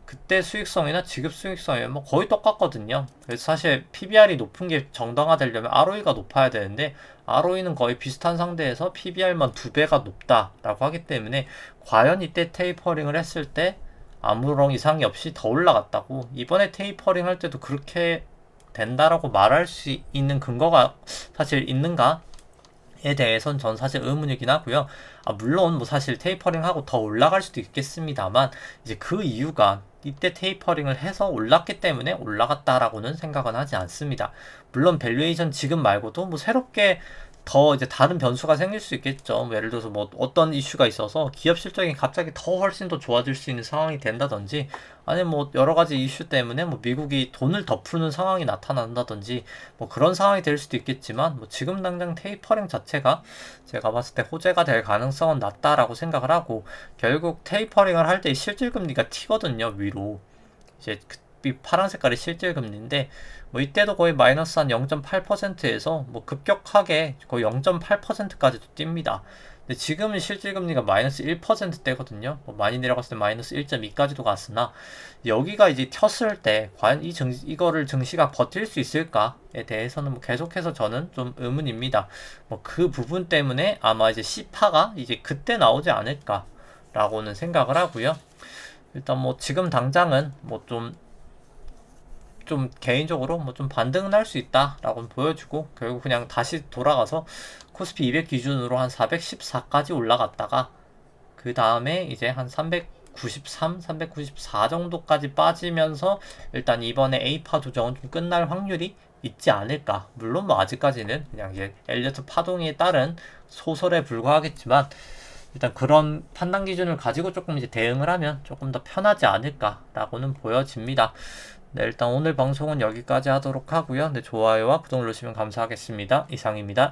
S1: 그때 수익성이나 지금 수익성이 뭐 거의 똑같거든요. 그래서 사실 PBR이 높은 게 정당화되려면 ROE가 높아야 되는데 ROE는 거의 비슷한 상태에서 PBR만 2배가 높다라고 하기 때문에 과연 이때 테이퍼링을 했을 때 아무런 이상이 없이 더 올라갔다고 이번에 테이퍼링 할 때도 그렇게 된다라고 말할 수 있는 근거가 사실 있는가? 에 대해선 전 사실 의문이긴 하고요. 물론 뭐 사실 테이퍼링하고 더 올라갈 수도 있겠습니다만 이제 그 이유가 이때 테이퍼링을 해서 올랐기 때문에 올라갔다라고는 생각은 하지 않습니다. 물론 밸류에이션 지금 말고도 뭐 새롭게 더 이제 다른 변수가 생길 수 있겠죠. 뭐 예를 들어서 뭐 어떤 이슈가 있어서 기업 실적이 갑자기 더 훨씬 더 좋아질 수 있는 상황이 된다든지 아니면 뭐 여러 가지 이슈 때문에 뭐 미국이 돈을 더 푸는 상황이 나타난다든지 뭐 그런 상황이 될 수도 있겠지만 뭐 지금 당장 테이퍼링 자체가 제가 봤을 때 호재가 될 가능성은 낮다라고 생각을 하고 결국 테이퍼링을 할 때 실질 금리가 튀거든요 위로 이제 이 파란 색깔이 실질 금리인데 뭐 이때도 거의 마이너스 한 0.8%에서 뭐 급격하게 거의 0.8%까지도 뜁니다. 근데 지금은 실질 금리가 마이너스 1%대거든요. 뭐 많이 내려갔을 때 마이너스 1.2까지도 갔으나 여기가 이제 튀었을 때 과연 이거를 증시가 버틸 수 있을까에 대해서는 뭐 계속해서 저는 좀 의문입니다. 뭐 그 부분 때문에 아마 이제 C파가 이제 그때 나오지 않을까라고는 생각을 하고요. 일단 뭐 지금 당장은 뭐 좀 개인적으로 뭐 좀 반등은 할 수 있다라고 보여주고 결국 그냥 다시 돌아가서 코스피 200 기준으로 한 414까지 올라갔다가 그 다음에 이제 한 393, 394 정도까지 빠지면서 일단 이번에 A파 조정은 좀 끝날 확률이 있지 않을까. 물론 뭐 아직까지는 그냥 이제 엘리어트 파동에 따른 소설에 불과하겠지만 일단 그런 판단 기준을 가지고 조금 이제 대응을 하면 조금 더 편하지 않을까라고는 보여집니다. 네, 일단 오늘 방송은 여기까지 하도록 하고요. 네, 좋아요와 구독 누르시면 감사하겠습니다. 이상입니다.